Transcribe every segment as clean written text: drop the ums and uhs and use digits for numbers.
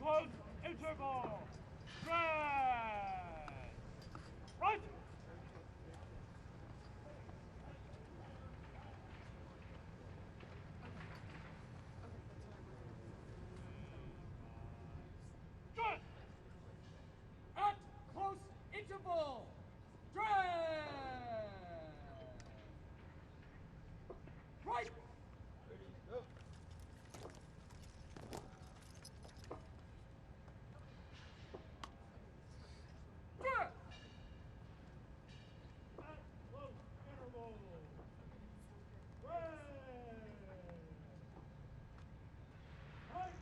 close interval. Stretch. Right. Good. At close interval. Stretch. Right. Ready, go. Good. At close interval. Stretch. Right.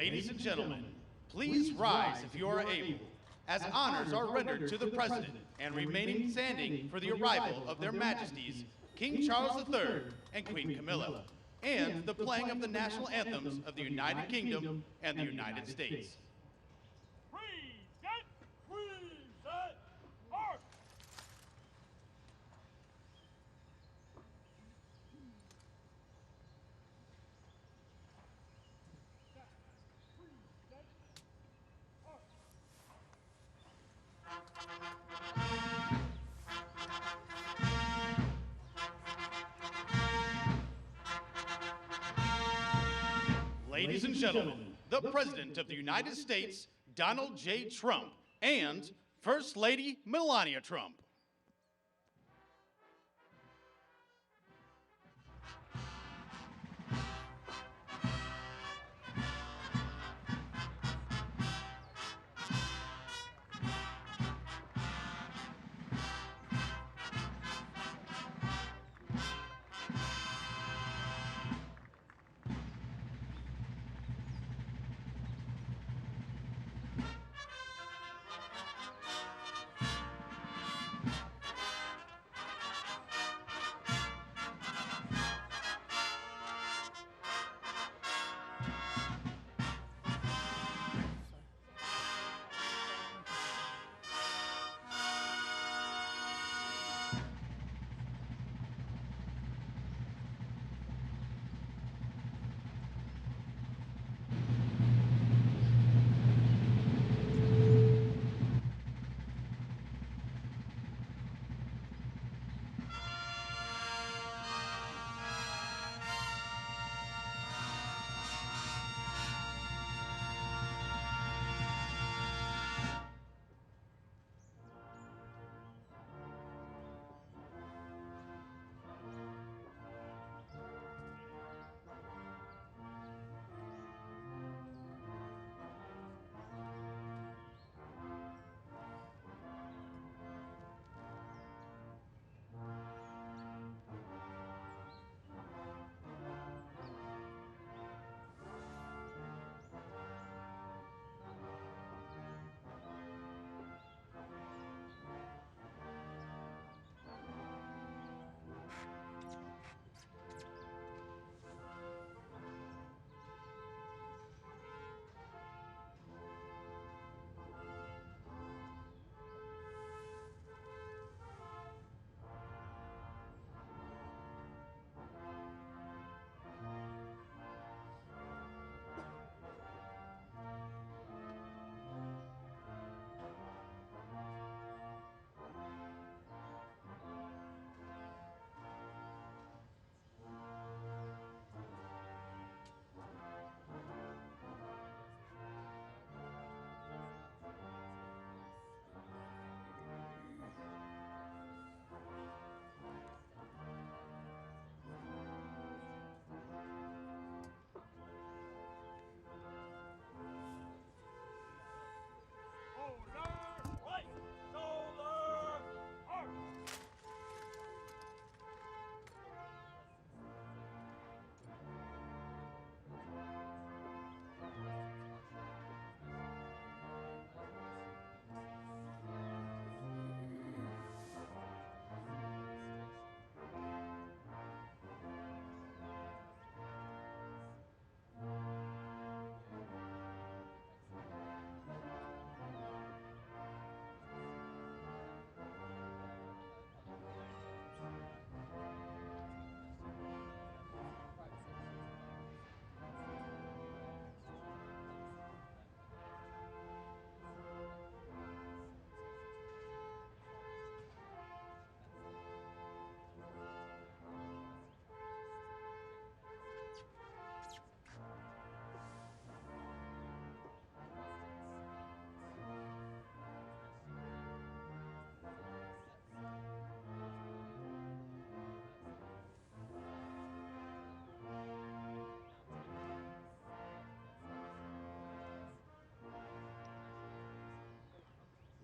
Ladies and gentlemen, please rise if you are able, as honors are rendered to the President and remaining standing for the arrival of their Majesties, King Charles III and Queen Camilla, and the playing of the national anthems of the United Kingdom and the United States. Present, present, march! Ladies and gentlemen, the President of the United States, Donald J. Trump, and First Lady Melania Trump.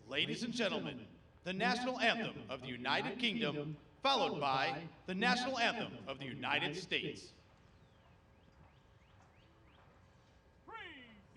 Ladies and gentlemen, the national anthem of the United Kingdom, followed by the national anthem of the United States. Present,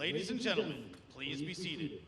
Ladies and gentlemen, please be seated.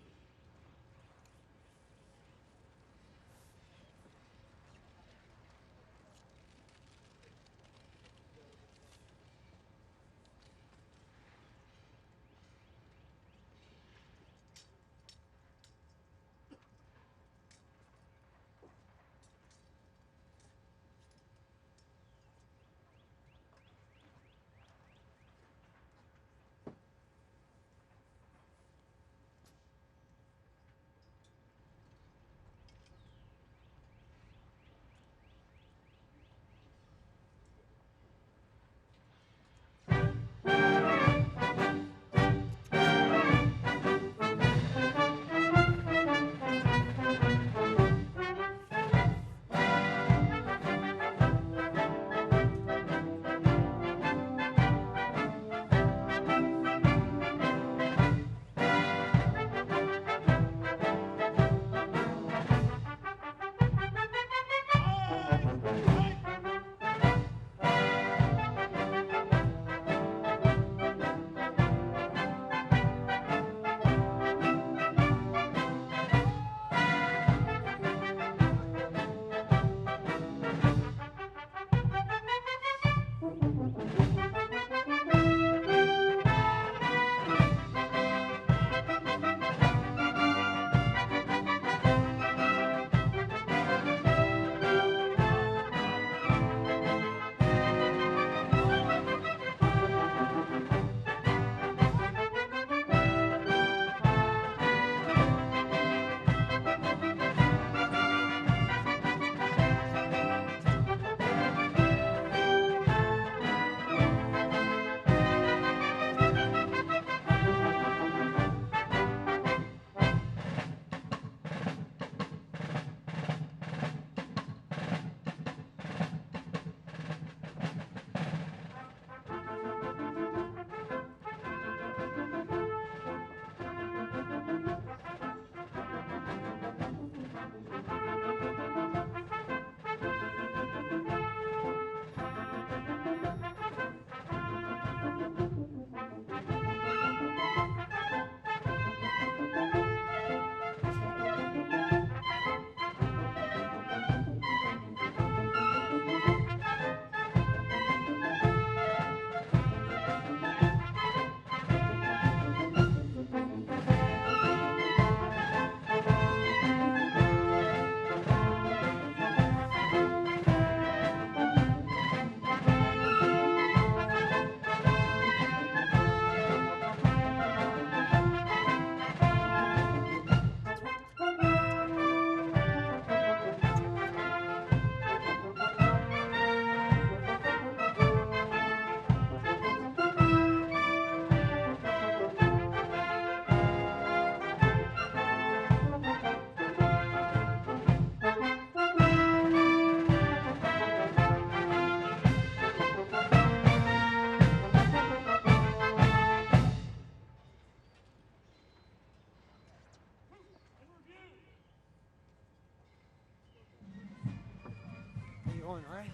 Going right.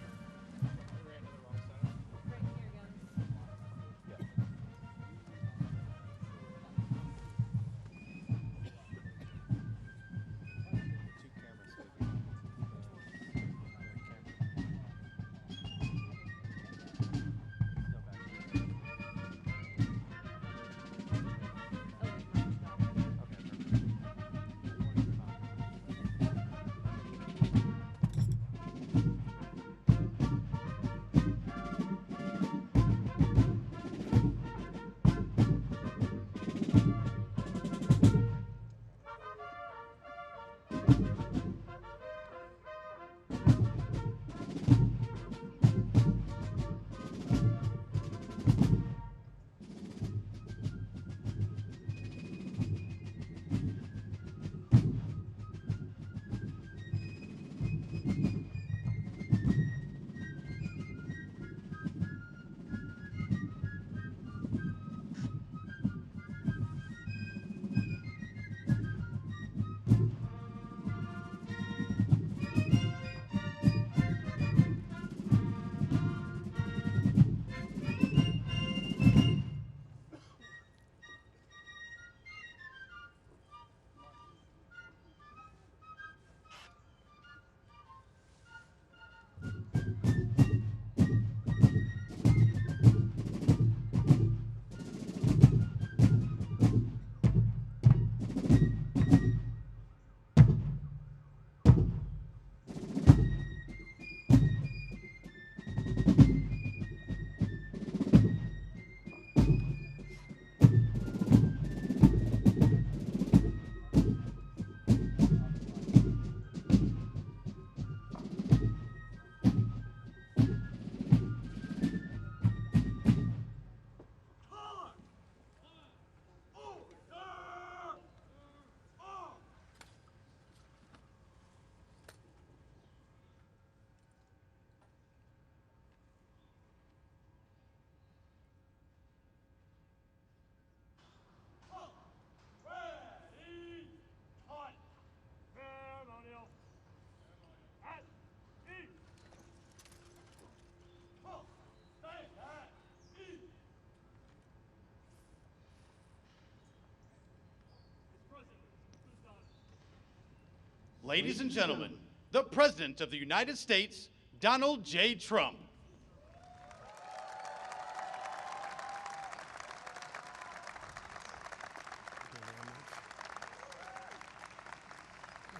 Ladies and gentlemen, the President of the United States, Donald J. Trump.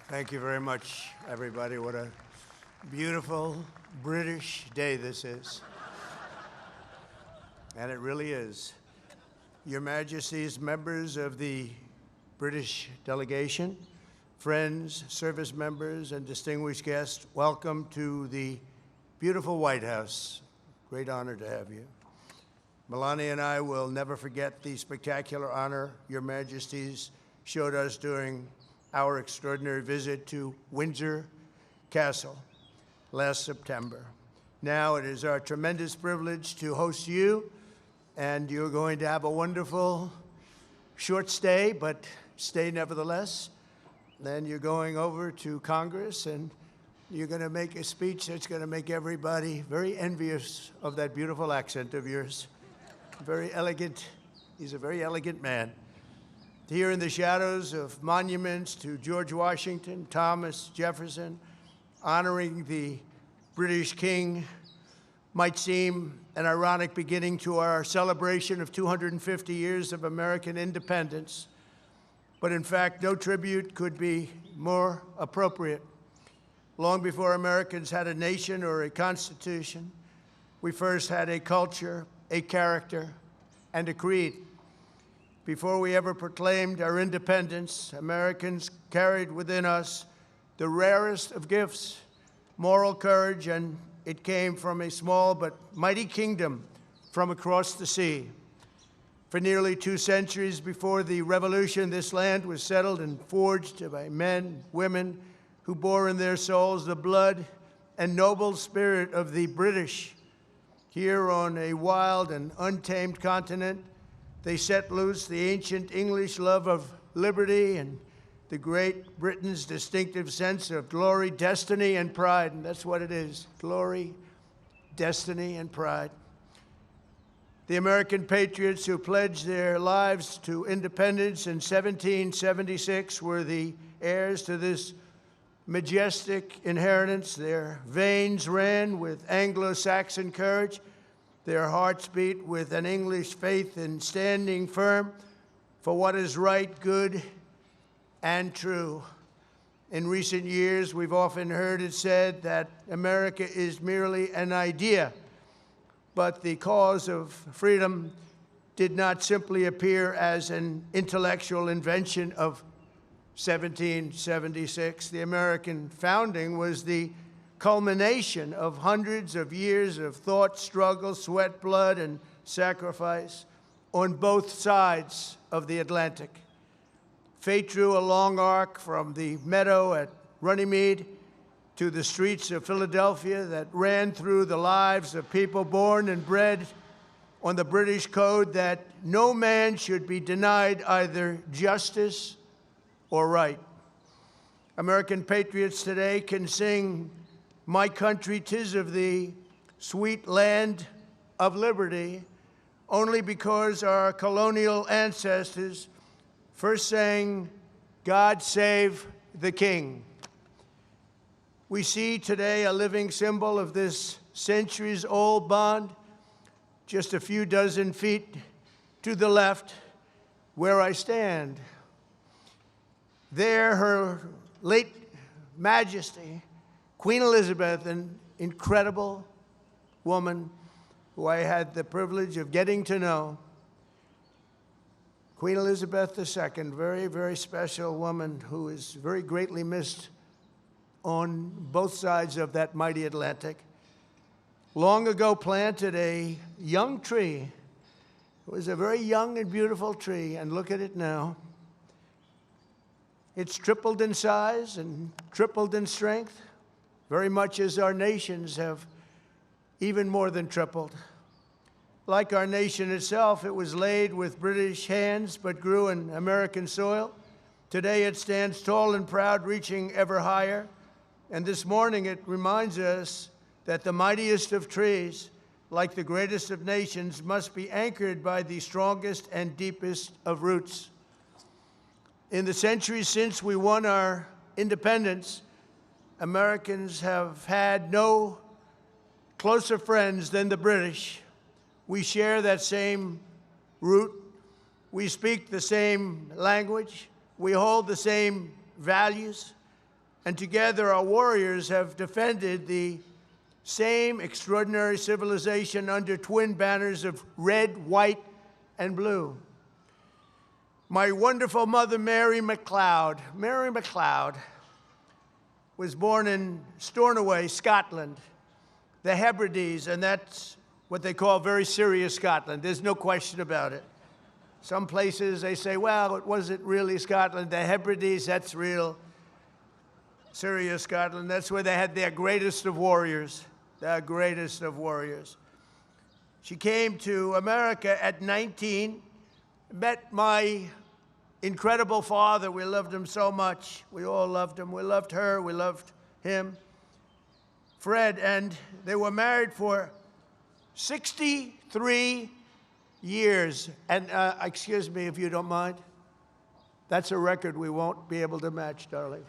Thank you very much, everybody. What a beautiful British day this is. And it really is. Your Majesties, members of the British delegation, friends, service members, and distinguished guests, welcome to the beautiful White House. Great honor to have you. Melania and I will never forget the spectacular honor Your Majesties showed us during our extraordinary visit to Windsor Castle last September. Now it is our tremendous privilege to host you, and you're going to have a wonderful short stay, but stay nevertheless. Then you're going over to Congress, and you're going to make a speech that's going to make everybody very envious of that beautiful accent of yours. Very elegant. He's a very elegant man. Here in the shadows of monuments to George Washington, Thomas Jefferson, honoring the British King might seem an ironic beginning to our celebration of 250 years of American independence. But in fact, no tribute could be more appropriate. Long before Americans had a nation or a constitution, we first had a culture, a character, and a creed. Before we ever proclaimed our independence, Americans carried within us the rarest of gifts, moral courage, and it came from a small but mighty kingdom from across the sea. For nearly 2 centuries before the Revolution, this land was settled and forged by men, women, who bore in their souls the blood and noble spirit of the British. Here on a wild and untamed continent, they set loose the ancient English love of liberty and the Great Britain's distinctive sense of glory, destiny, and pride. And that's what it is, glory, destiny, and pride. The American patriots who pledged their lives to independence in 1776 were the heirs to this majestic inheritance. Their veins ran with Anglo-Saxon courage. Their hearts beat with an English faith in standing firm for what is right, good, and true. In recent years, we've often heard it said that America is merely an idea, but the cause of freedom did not simply appear as an intellectual invention of 1776. The American founding was the culmination of hundreds of years of thought, struggle, sweat, blood, and sacrifice on both sides of the Atlantic. Fate drew a long arc from the meadow at Runnymede to the streets of Philadelphia that ran through the lives of people born and bred on the British code that no man should be denied either justice or right. American patriots today can sing "My country, 'tis of thee, sweet land of liberty," only because our colonial ancestors first sang, "God save the King." We see today a living symbol of this centuries-old bond, just a few dozen feet to the left, where I stand. There, Her late Majesty, Queen Elizabeth, an incredible woman who I had the privilege of getting to know. Queen Elizabeth II, very, very special woman who is very greatly missed on both sides of that mighty Atlantic. Long ago planted a young tree. It was a very young and beautiful tree, and look at it now. It's tripled in size and tripled in strength, very much as our nations have even more than tripled. Like our nation itself, it was laid with British hands but grew in American soil. Today it stands tall and proud, reaching ever higher. And this morning it reminds us that the mightiest of trees, like the greatest of nations, must be anchored by the strongest and deepest of roots. In the centuries since we won our independence, Americans have had no closer friends than the British. We share that same root. We speak the same language. We hold the same values. And together our warriors have defended the same extraordinary civilization under twin banners of red, white, and blue. My wonderful mother, Mary MacLeod, was born in Stornoway, Scotland, the Hebrides, and that's what they call very serious Scotland. There's no question about it. Some places they say, well, it wasn't really Scotland. The Hebrides, that's real serious Scotland. That's where they had their greatest of warriors, their greatest of warriors. She came to America at 19, met my incredible father. We loved him so much. We all loved him. We loved her. We loved him, Fred, and they were married for 63 years. And excuse me if you don't mind. That's a record we won't be able to match, darling.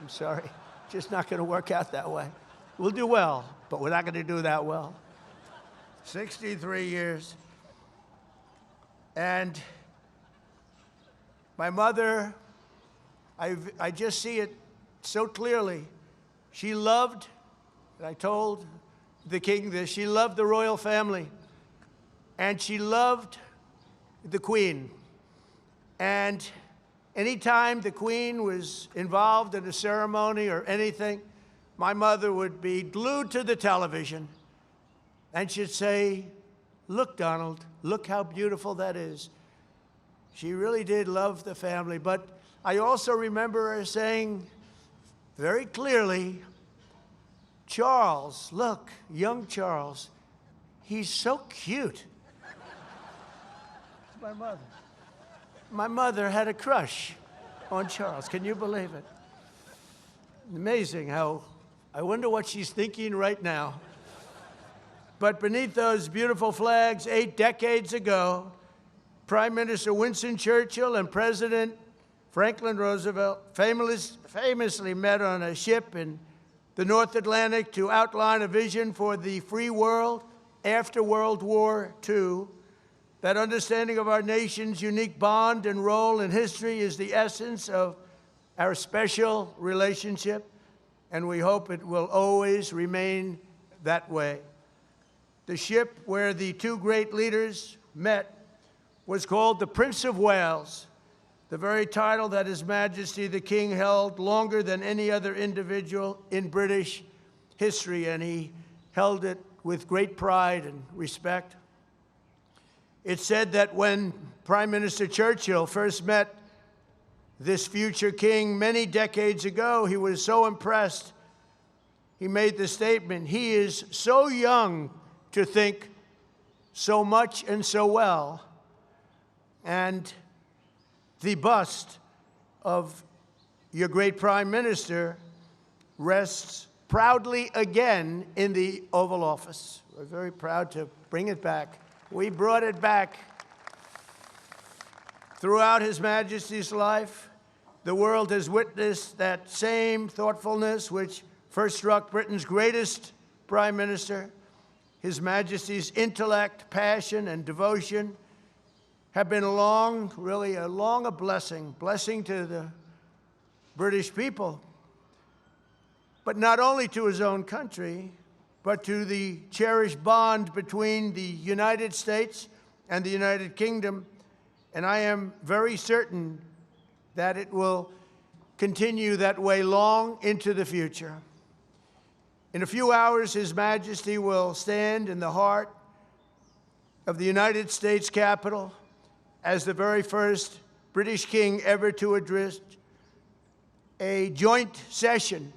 I'm sorry. Just not going to work out that way. We'll do well, but we're not going to do that well. 63 years. And my mother, I just see it so clearly. She loved, and I told the king this, she loved the royal family, and she loved the Queen. And anytime the Queen was involved in a ceremony or anything, my mother would be glued to the television, and she'd say, look, Donald, look how beautiful that is. She really did love the family, but I also remember her saying very clearly, Charles, look, young Charles, he's so cute. It's my mother. My mother had a crush on Charles. Can you believe it? Amazing how, I wonder what she's thinking right now. But beneath those beautiful flags, 8 decades ago, Prime Minister Winston Churchill and President Franklin Roosevelt famously met on a ship in the North Atlantic to outline a vision for the free world after World War II. That understanding of our nation's unique bond and role in history is the essence of our special relationship, and we hope it will always remain that way. The ship where the two great leaders met was called the Prince of Wales, the very title that His Majesty the King held longer than any other individual in British history, and he held it with great pride and respect. It's said that when Prime Minister Churchill first met this future king many decades ago, he was so impressed, he made the statement, he is so young to think so much and so well. And the bust of your great Prime Minister rests proudly again in the Oval Office. We're very proud to bring it back. We brought it back. Throughout His Majesty's life, the world has witnessed that same thoughtfulness which first struck Britain's greatest Prime Minister. His Majesty's intellect, passion, and devotion have been really a blessing to the British people, but not only to his own country, but to the cherished bond between the United States and the United Kingdom. And I am very certain that it will continue that way long into the future. In a few hours, His Majesty will stand in the heart of the United States Capitol as the very first British king ever to address a joint session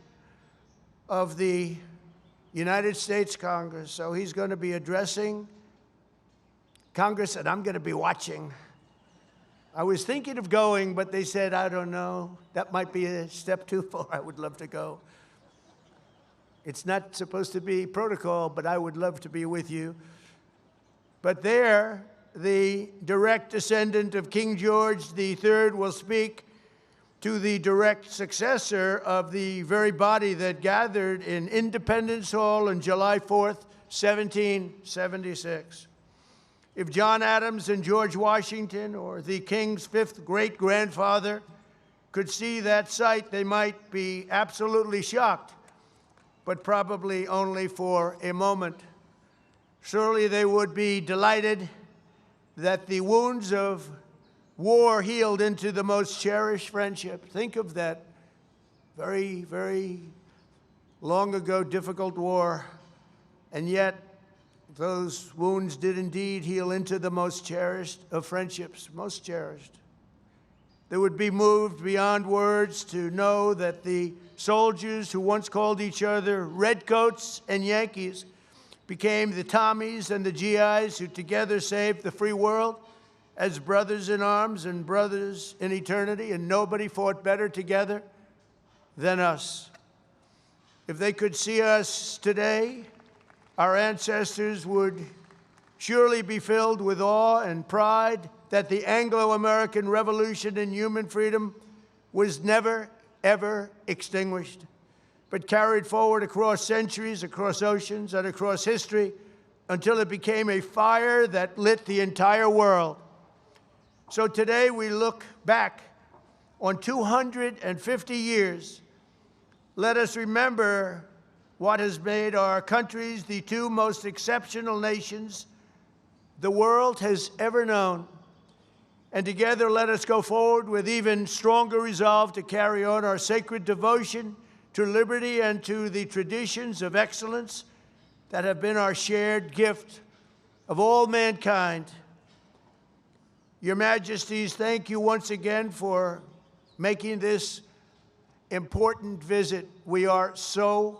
of the United States Congress. So he's going to be addressing Congress, and I'm going to be watching. I was thinking of going, but they said, I don't know, that might be a step too far. I would love to go. It's not supposed to be protocol, but I would love to be with you. But there, the direct descendant of King George III will speak to the direct successor of the very body that gathered in Independence Hall on July 4th, 1776. If John Adams and George Washington or the King's fifth great-grandfather could see that sight, they might be absolutely shocked, but probably only for a moment. Surely they would be delighted that the wounds of war healed into the most cherished friendship. Think of that very, very long ago difficult war, and yet those wounds did indeed heal into the most cherished of friendships, most cherished. They would be moved beyond words to know that the soldiers who once called each other Redcoats and Yankees became the Tommies and the GIs who together saved the free world as brothers in arms and brothers in eternity, and nobody fought better together than us. If they could see us today, our ancestors would surely be filled with awe and pride that the Anglo-American Revolution in human freedom was never, ever extinguished, but carried forward across centuries, across oceans, and across history until it became a fire that lit the entire world. So today we look back on 250 years. Let us remember what has made our countries the two most exceptional nations the world has ever known. And together let us go forward with even stronger resolve to carry on our sacred devotion to liberty and to the traditions of excellence that have been our shared gift of all mankind. Your Majesties, thank you once again for making this important visit. We are so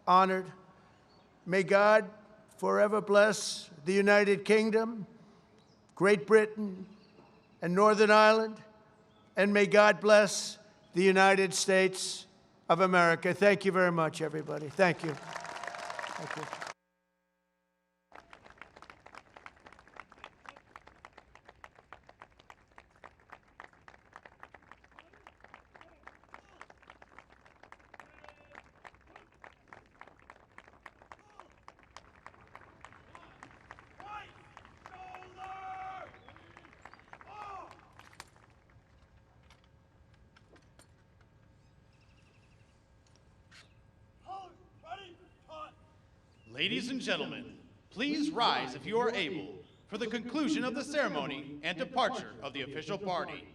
honored. May God forever bless the United Kingdom, Great Britain, and Northern Ireland, and may God bless the United States of America. Thank you very much, everybody. Thank you. Thank you. Ladies and gentlemen, please rise if you are able for the conclusion of the ceremony and departure of the official party.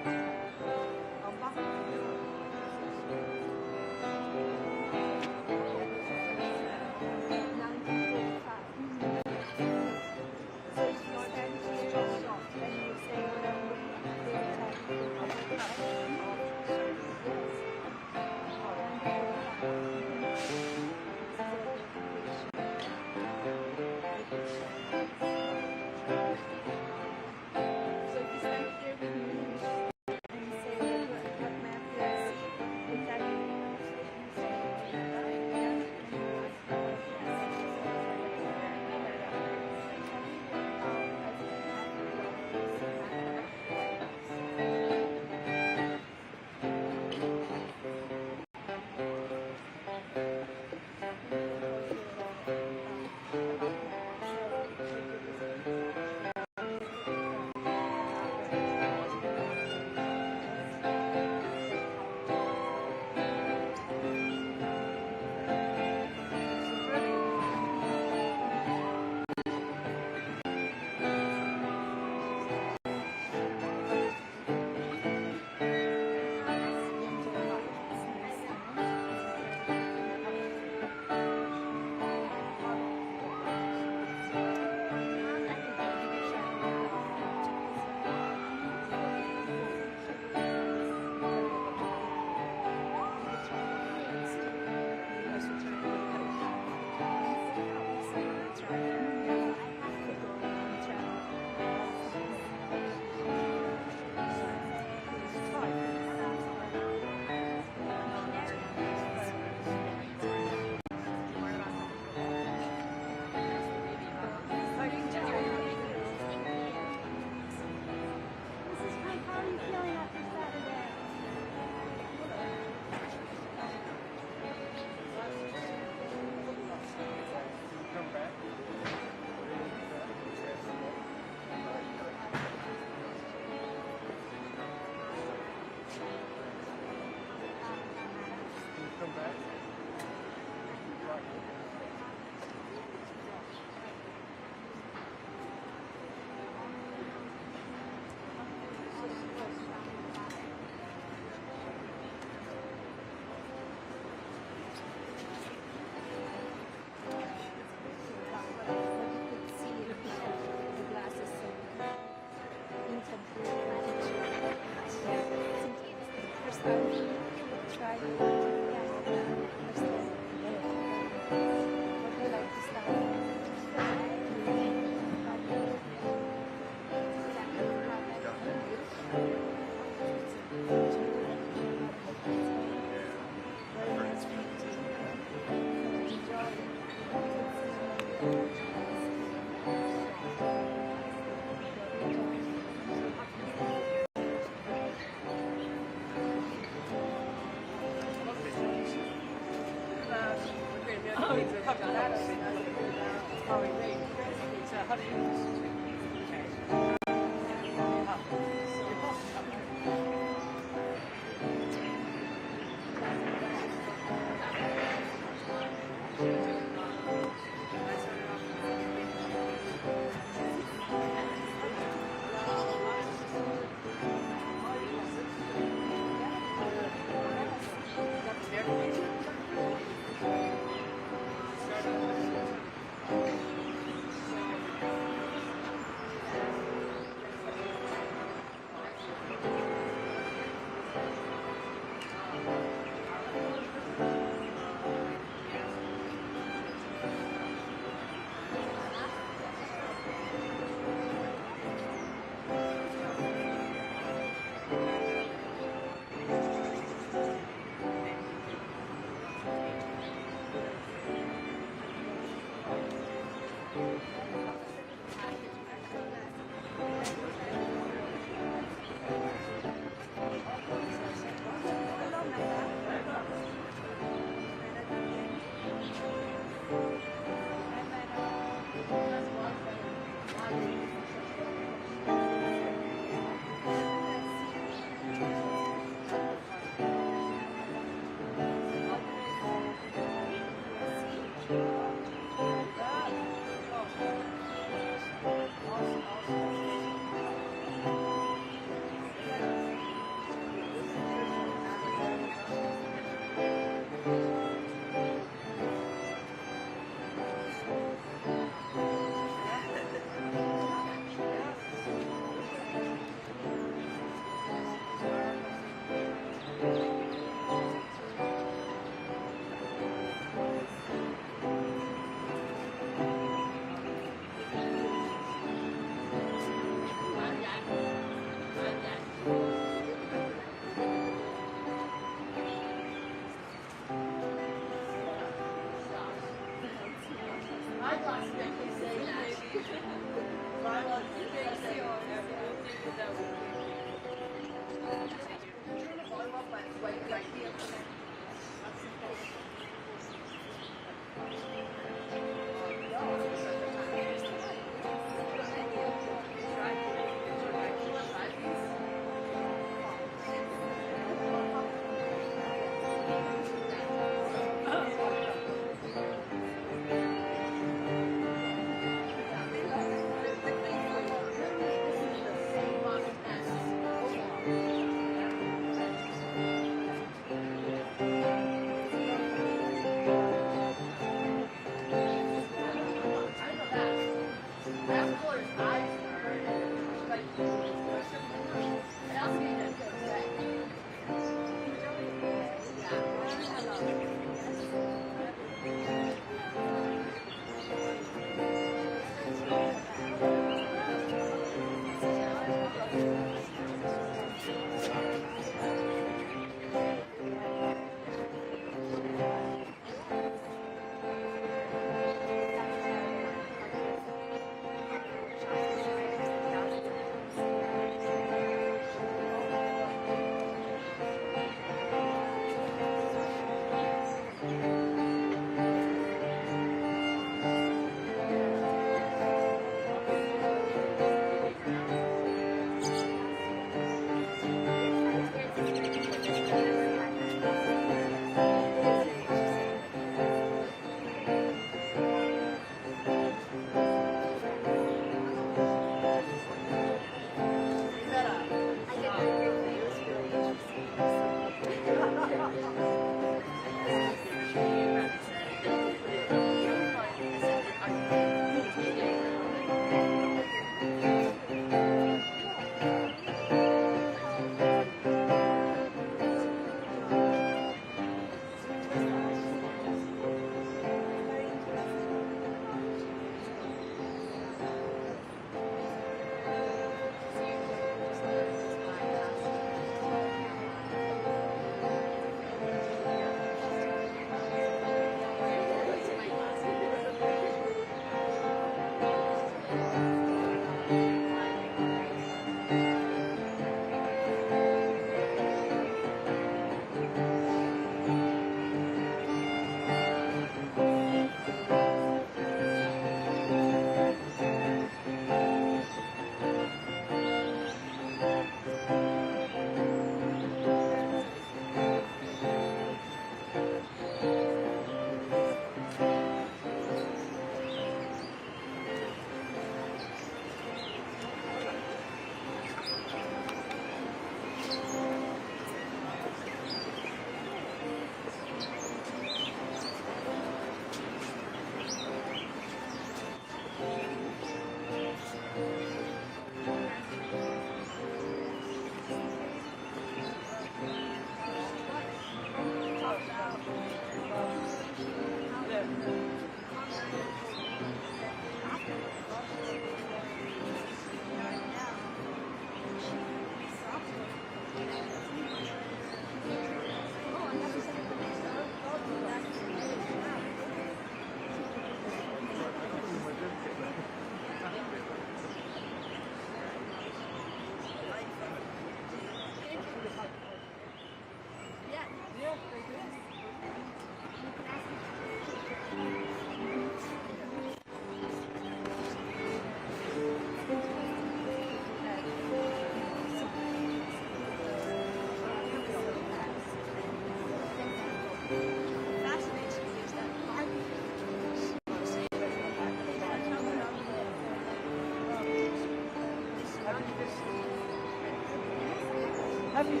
Have you?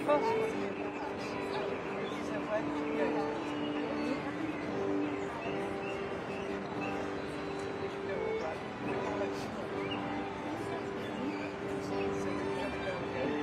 First one. So where did you go? Did you go with Brad? So you're going to go again?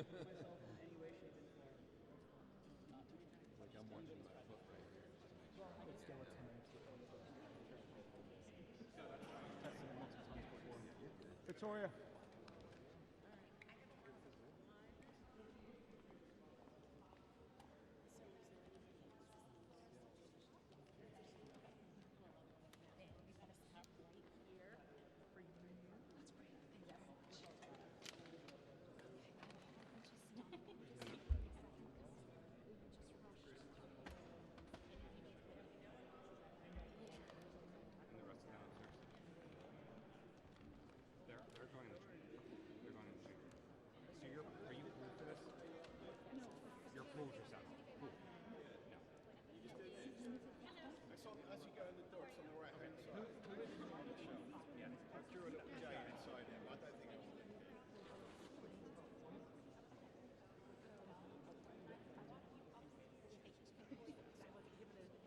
Like I'm watching my foot right here. It's still a 10 Tested it multiple times before. Victoria. And the rest of them upstairs. They're going in the train. They're going in the train. So are you approved for this? No. You're approved yourself. Cool. No. As you go in the door, it's on the right hand side. Yeah. I drew a little J inside him. I don't think it will.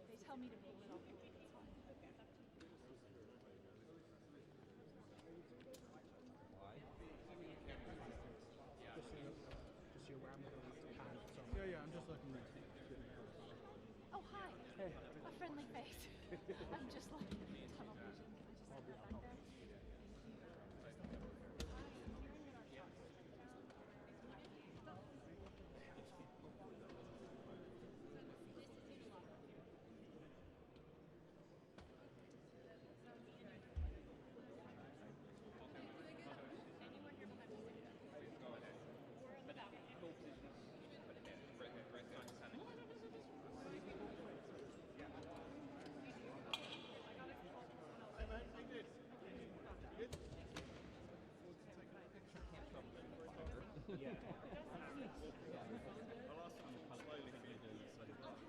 They tell me to make it up. Why? Just see where I'm going to pan. Yeah, I'm just looking at Oh, hi. Hey. A friendly face. I'm just like tunnel vision. Can I just have that back there? Hey mate, how you doing? You good? Yeah. I'll ask them slowly for you. This is Caleb. They've seen me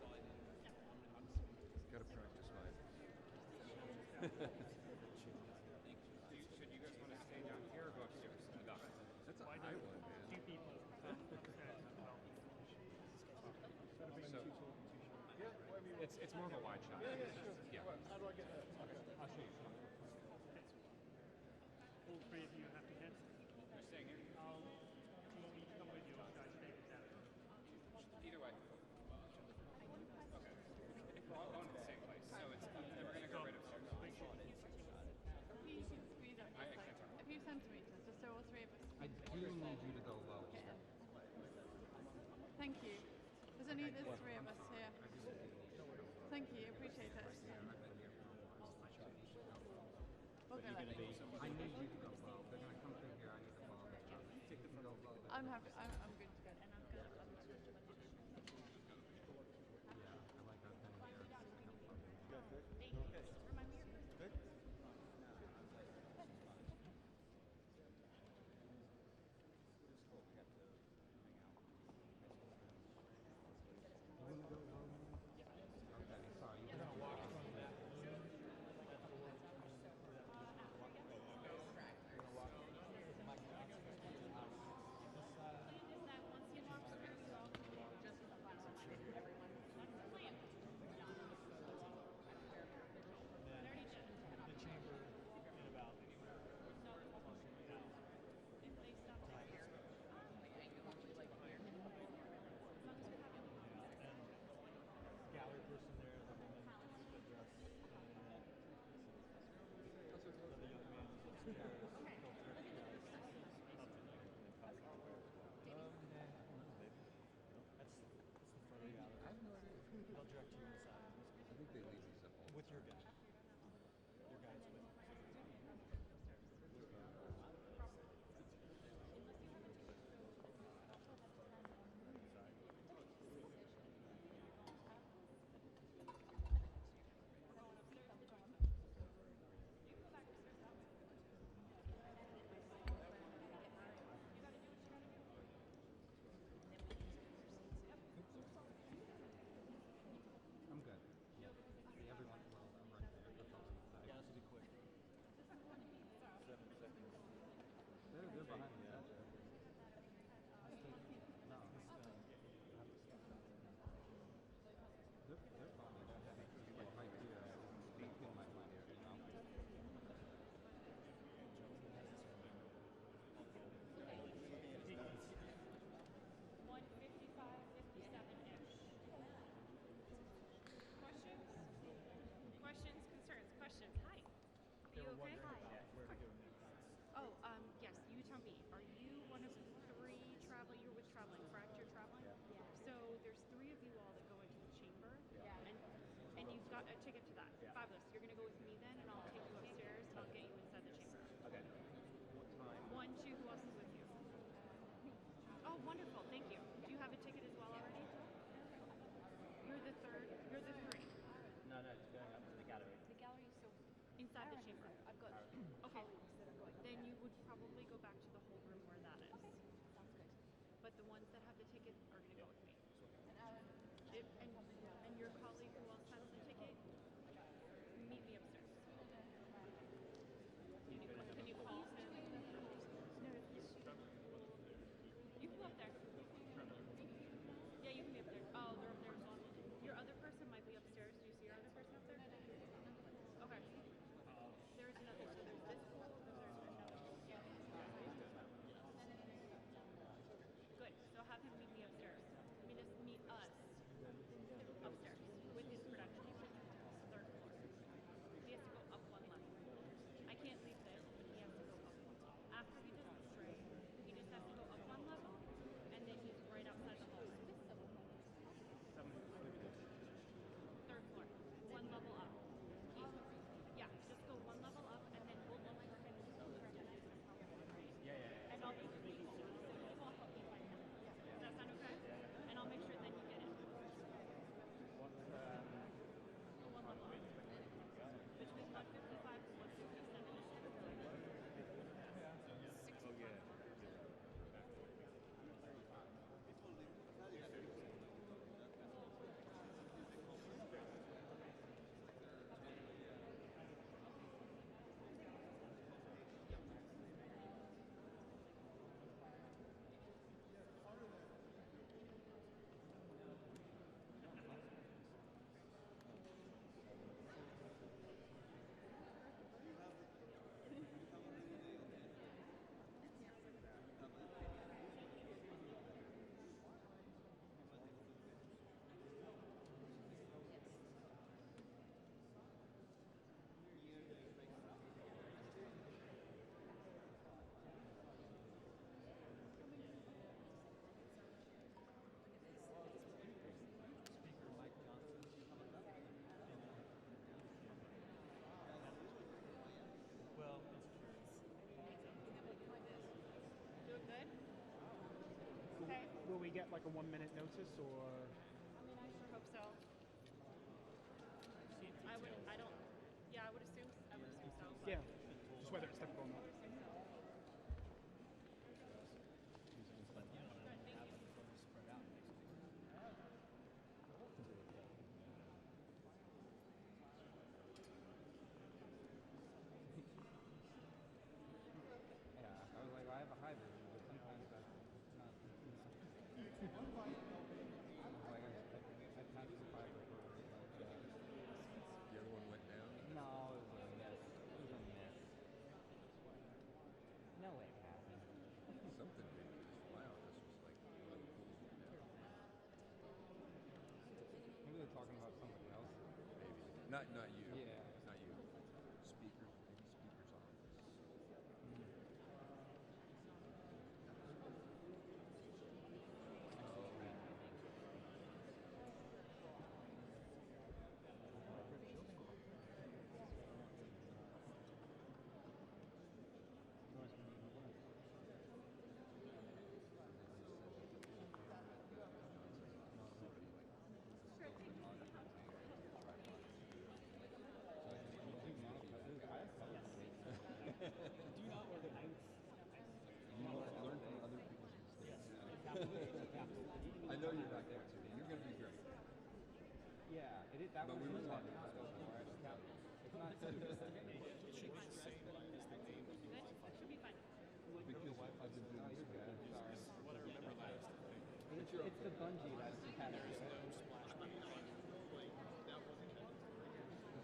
all day. Gotta practice mine. Should you guys want to stay down here or go upstairs? That's a high one, man. Two people. So, it's more of a wide shot. Yeah, sure. Yeah. Right, how do I get there? Okay. I'll show you. All three of you have to get. You're staying here? Do you want me to come with you or should I stay with Darren? Either way. Okay. We're all going to the same place, so it's never going to go right upstairs. Please squeeze up I can't talk. a few centimeters, just so all three of us. I do need you to go low. Okay. Thank you. There's only the three of us here. Thank you, appreciate it. We'll go there. I need you to go low. They're going to come through here. I need to follow them. Take the front. Go low. I'm happy. I'm good to go. And I'm good. Yeah, I like that thing here. Remind me your Good? Okay, sorry. You're going to walk from that. The chamber in about gallery person there, the woman the dress, and the young man who's upstairs. That's the front of the gallery. I have no idea. They'll direct you inside I think they leave these up all with your guide. Your guide's with you. I'm good. Yeah, everyone. Well, I'm ready. a ticket to that. Yeah. Fabulous. You're gonna go with me then, and I'll take you upstairs, and I'll get you inside the chamber. Okay. What time? 1, 2, who else is with you? Oh, wonderful. Thank you. Do you have a ticket as well already? You're the third. You're the 3. No, it's going up to the gallery. The gallery, so Inside the chamber. I've got Okay. colleagues that are going. Then you would probably go back to the whole room where that is. Okay, sounds good. But the ones that have the ticket are gonna go with me. And And your colleague who else has the ticket, meet me upstairs. Can you call him? You can go up there. Yeah, you can be up there. Oh, they're up there as well. Your other person might be upstairs. Do you see your other person up there? Okay. There's another. So there's this pool, then there's another. Good. So have him meet me upstairs. Meet us upstairs with his credentials. 3rd floor. He has to go up 1 level. I can't leave this, but he has to go up 1 level. After he does the string, he just has to go up 1 level, and then he's right outside the hallway. 3rd floor. 1 level up. Yeah, just go 1 level up, and then we'll look for him. Yeah. And I'll be you will help me find him. Does that sound okay? And I'll make sure then you get it. What, Go 1 level up. Between 155 and 157. Doing good? Okay. Will we get like a 1-minute notice or? I mean, I sure hope so. I would assume so. But Yeah. Just whether it's typical or not. Yeah, I was like, I have a hybrid, but sometimes that's not. Like, I passed the hybrid. The other one went down. No, it was a miss. It was a miss. No way it happened. Something did just wow. This was like really cool. Maybe they're talking about something else. Maybe not you. Yeah. Not you. Speaker. Maybe speakers on. Learn from other people's mistakes. I know you're not going to. You're going to be great. Yeah, it is. That But was we were really talking fun. about it. It's not too good. That should be fine. Because I've been doing this for Sorry. what I remember last. It's the bungee that's competitive.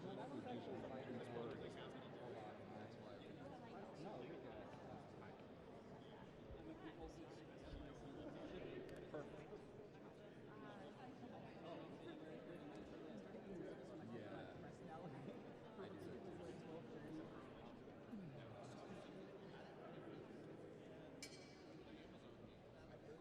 No, that was actually like a hold on. That's why No, you're good. Perfect. yeah. I do.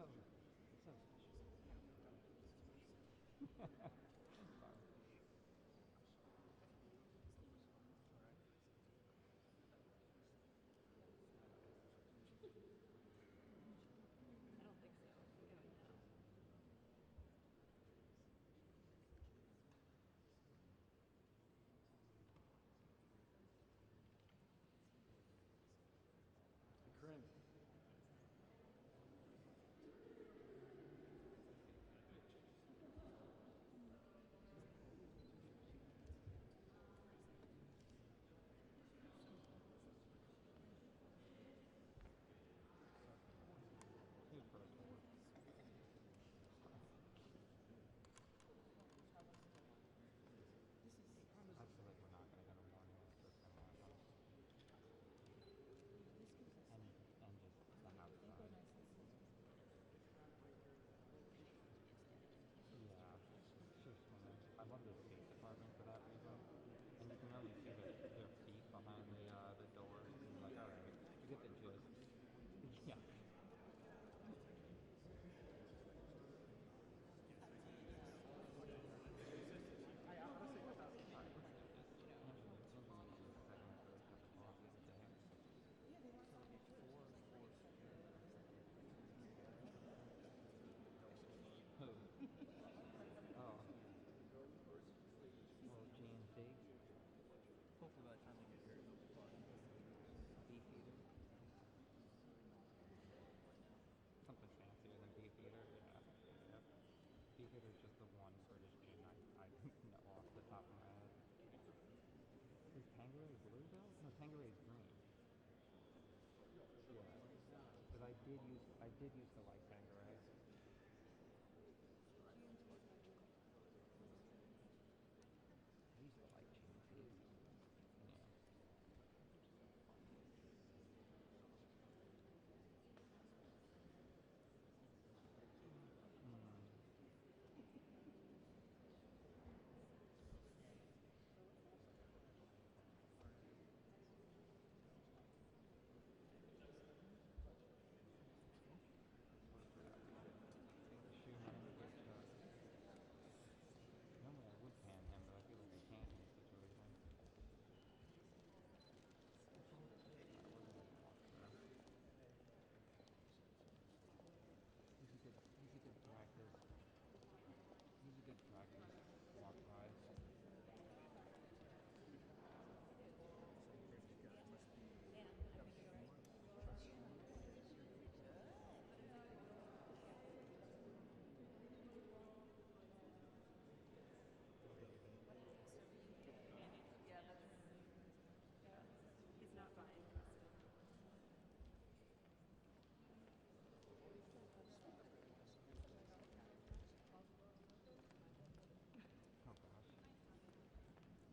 I don't think so. Corinne. I feel like we're not going to get a warning if this going to happen. And just the house side. Yeah, it's just I love the State Department for that reason. And you can really see their feet behind the doors. And you're like, alright, you get the gist. Yeah. Oh. Little GNC. Hopefully by the time they get here, it'll be fun. Beefeater. Something fancier than Beefeater, yeah. Yep. Beefeater is just the one British gin I know off the top of my head. Is Tanqueray blue though? No, Tanqueray is green. Yeah. But I did used to like Tanqueray. I used to like GNC. Yeah. Normally I would pan him, but I feel like I can't in this situation. He's a good practice. He's a good practice walk by. Yeah, he's not buying custom. Oh gosh. Oh man.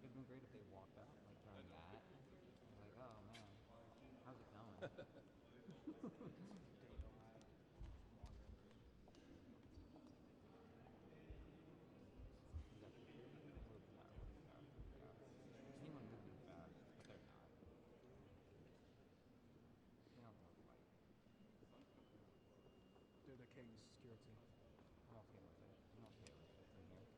It'd been great if they walked out like during that. Like, oh man, how's it going? Anyone moving fast, but they're not. They don't want to fight. They're the king's security. I'm okay with it. I'm okay with this in here.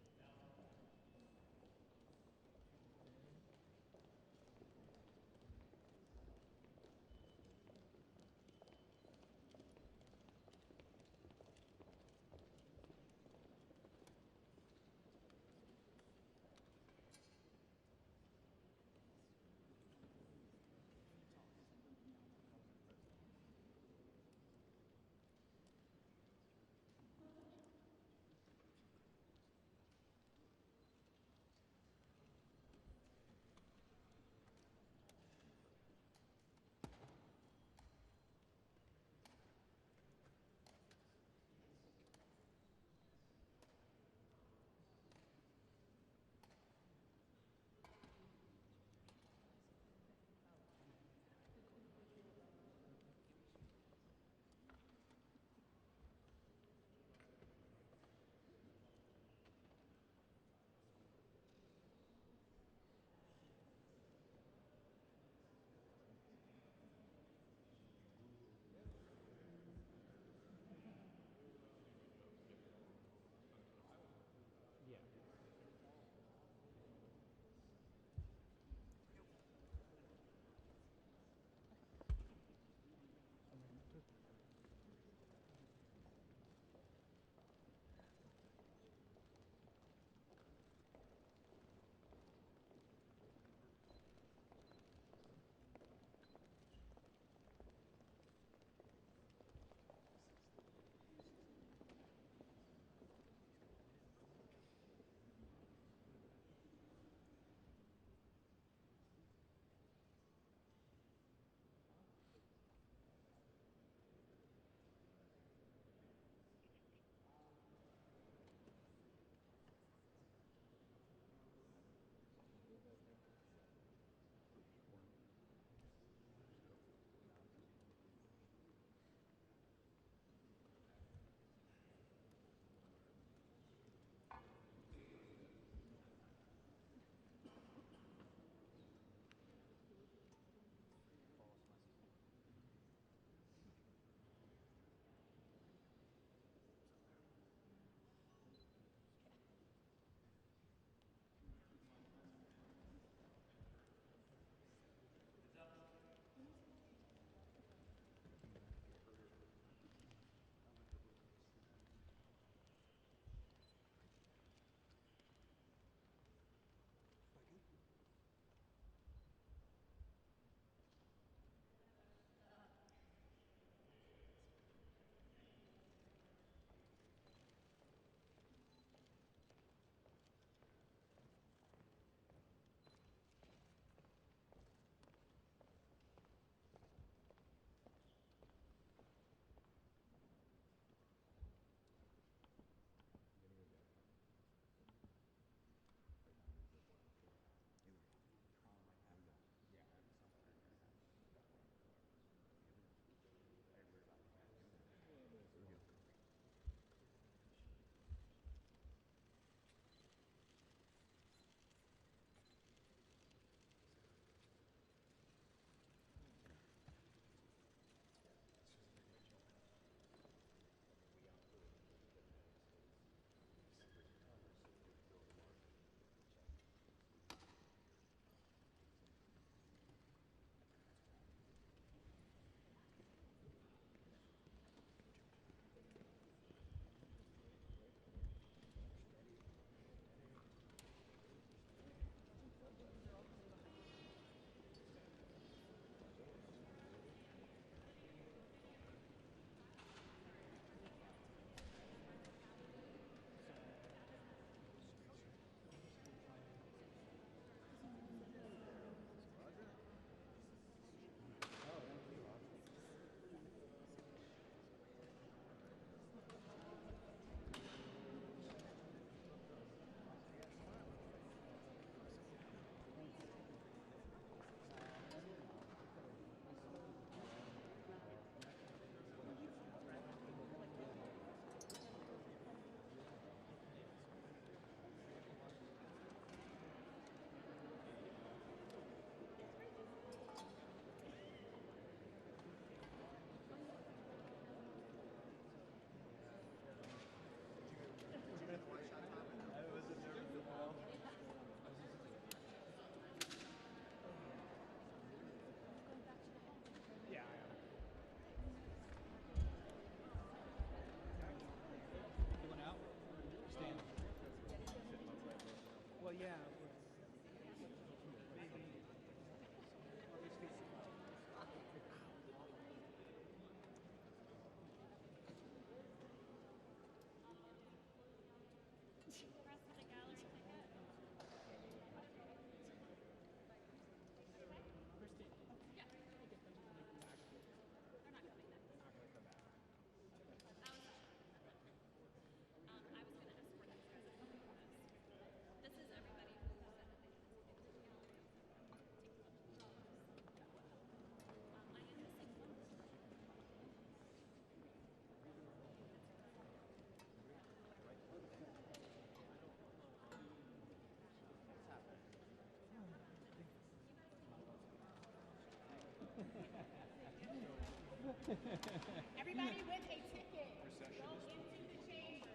Everybody with a ticket, go into the chamber.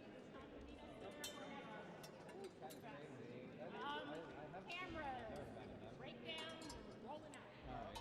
Cameras, breakdown, rolling out.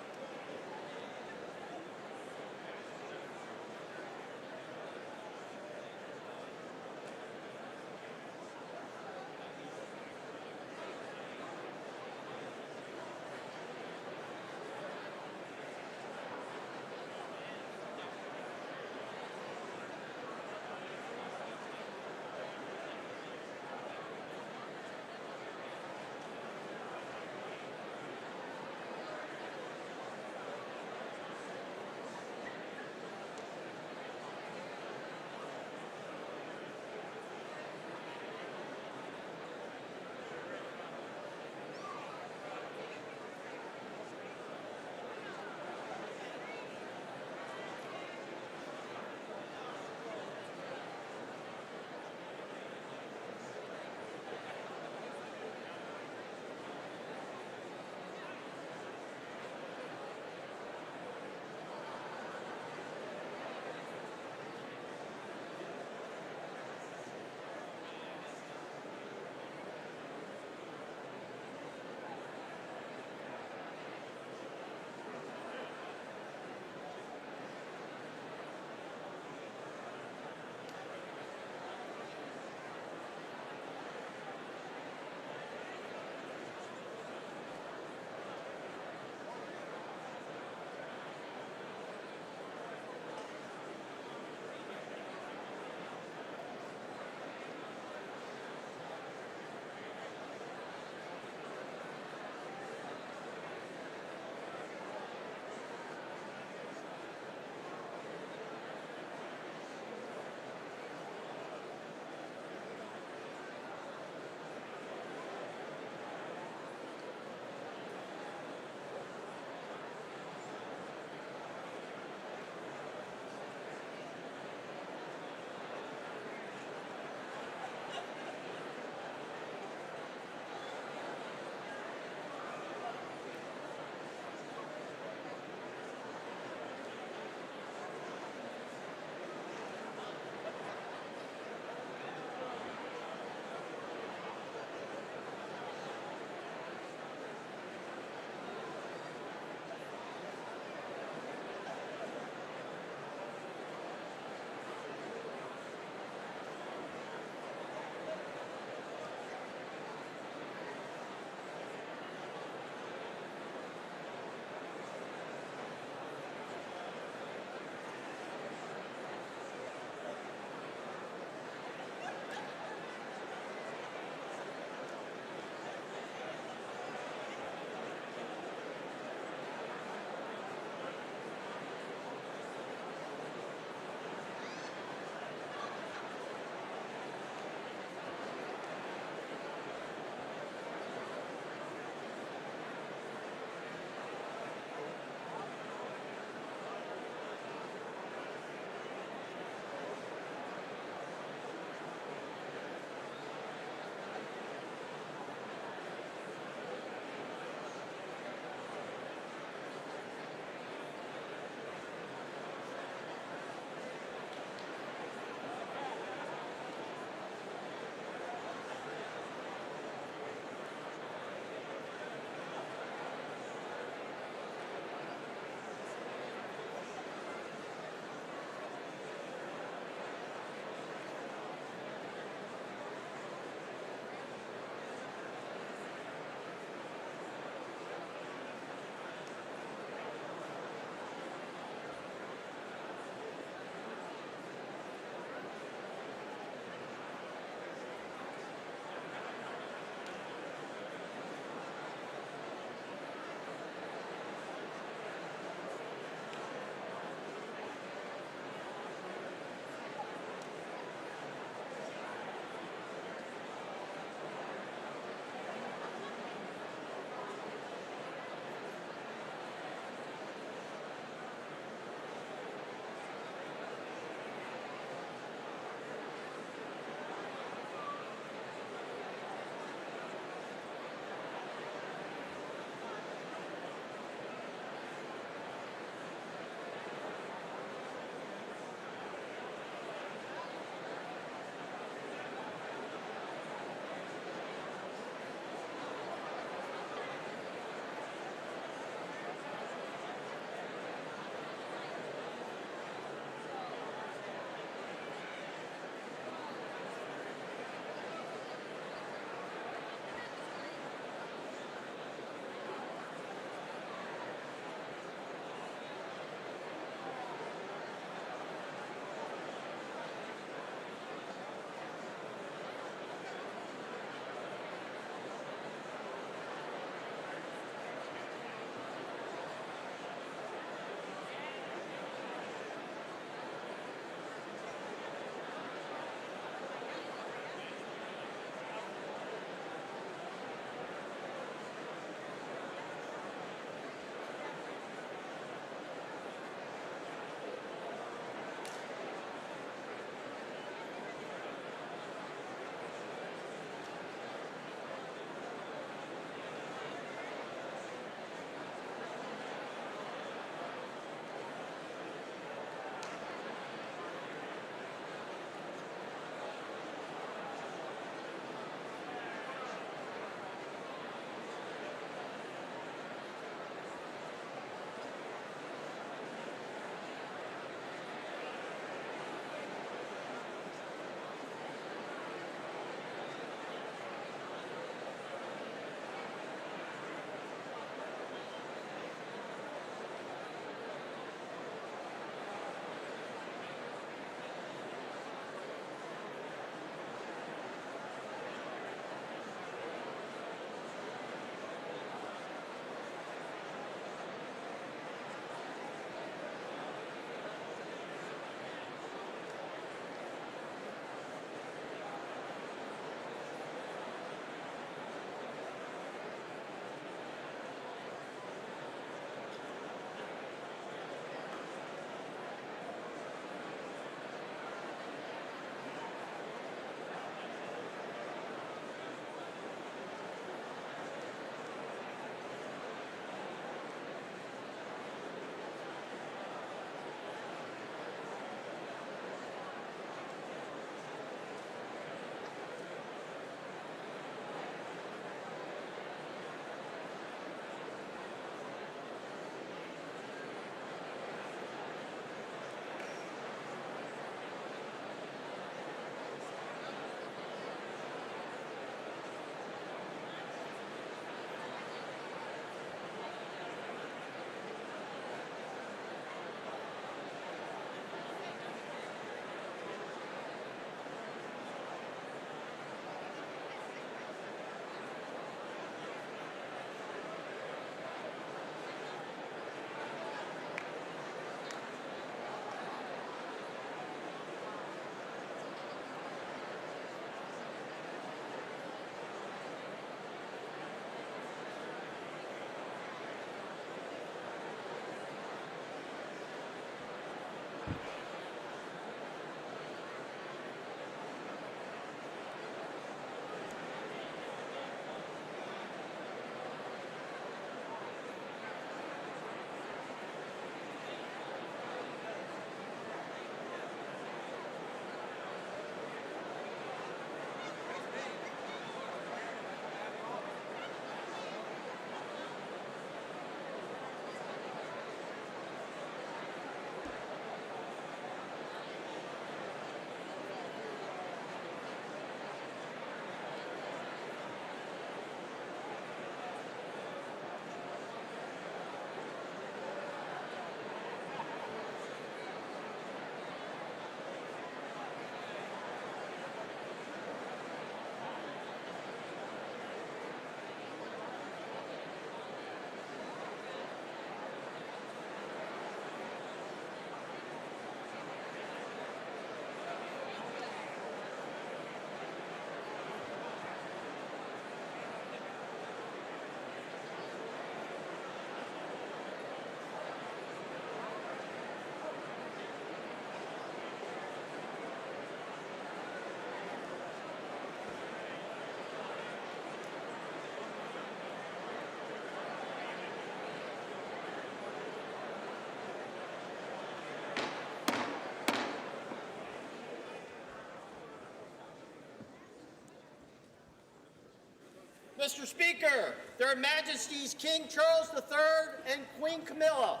Mr. Speaker, Their Majesties King Charles III and Queen Camilla.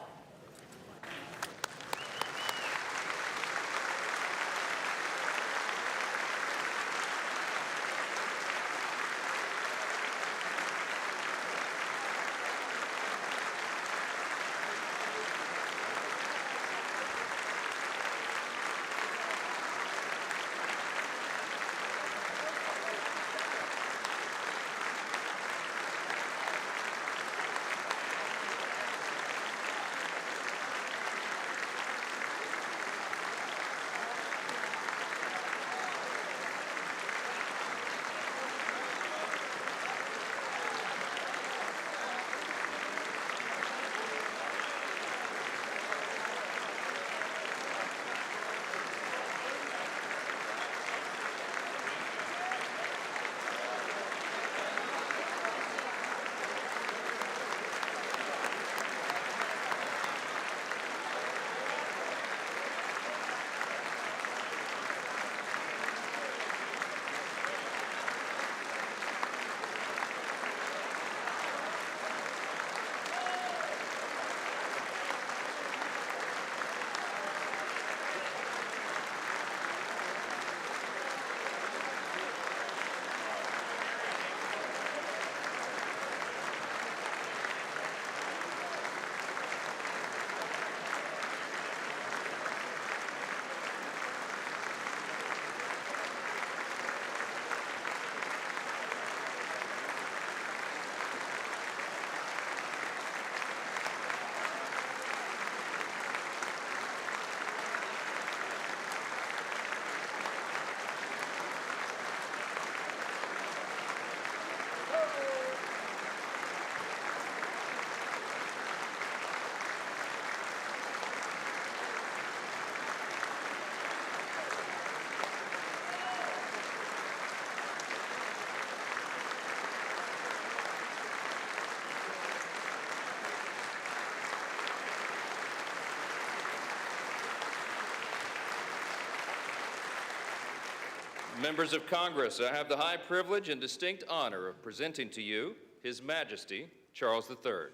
Members of Congress, I have the high privilege and distinct honor of presenting to you His Majesty Charles III.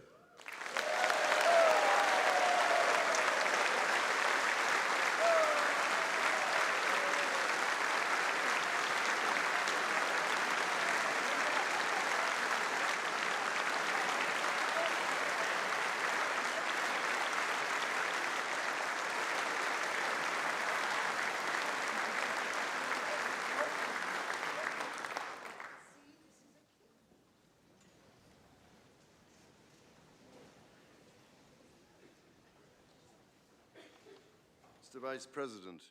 Mr. Vice President,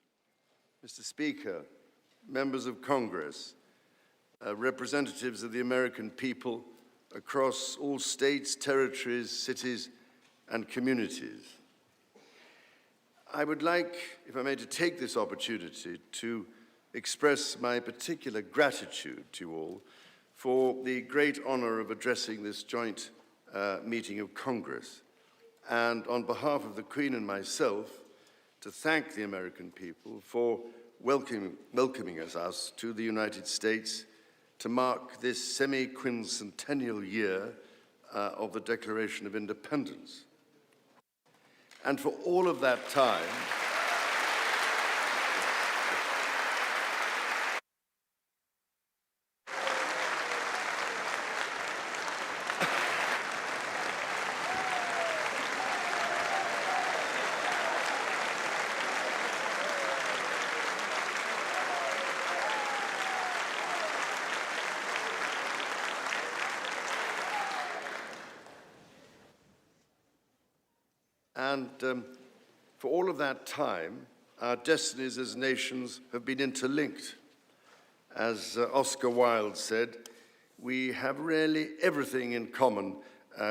Mr. Speaker, members of Congress, representatives of the American people across all states, territories, cities, and communities. I would like, if I may, to take this opportunity to express my particular gratitude to you all for the great honor of addressing this joint meeting of Congress, and on behalf of the Queen and myself, to thank the American people for welcoming us to the United States to mark this semi-quincentennial year of the Declaration of Independence. And for all of that time, for all of that time, our destinies as nations have been interlinked. As Oscar Wilde said, we have really everything in common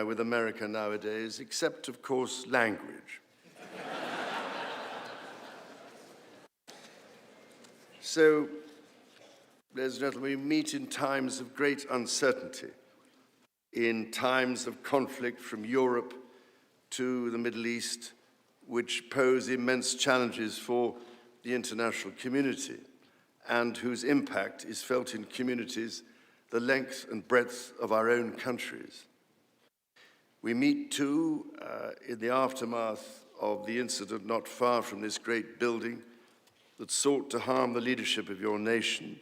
with America nowadays, except, of course, language. So, ladies and gentlemen, we meet in times of great uncertainty, in times of conflict from Europe to the Middle East, which pose immense challenges for the international community and whose impact is felt in communities the length and breadth of our own countries. We meet too in the aftermath of the incident not far from this great building that sought to harm the leadership of your nation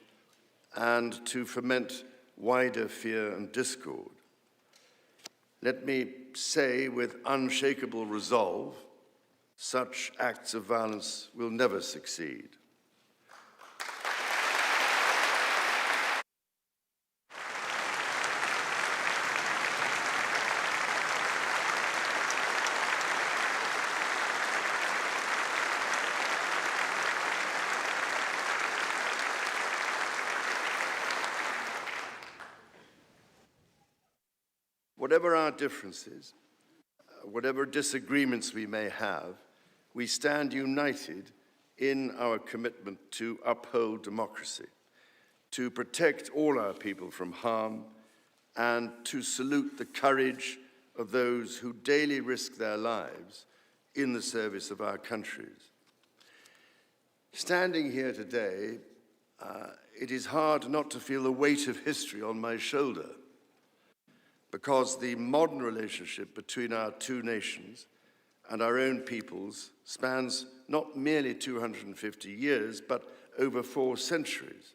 and to foment wider fear and discord. Let me say with unshakable resolve, such acts of violence will never succeed. Whatever our differences, whatever disagreements we may have, we stand united in our commitment to uphold democracy, to protect all our people from harm, and to salute the courage of those who daily risk their lives in the service of our countries. Standing here today, it is hard not to feel the weight of history on my shoulder, because the modern relationship between our two nations and our own peoples spans not merely 250 years, but over 4 centuries.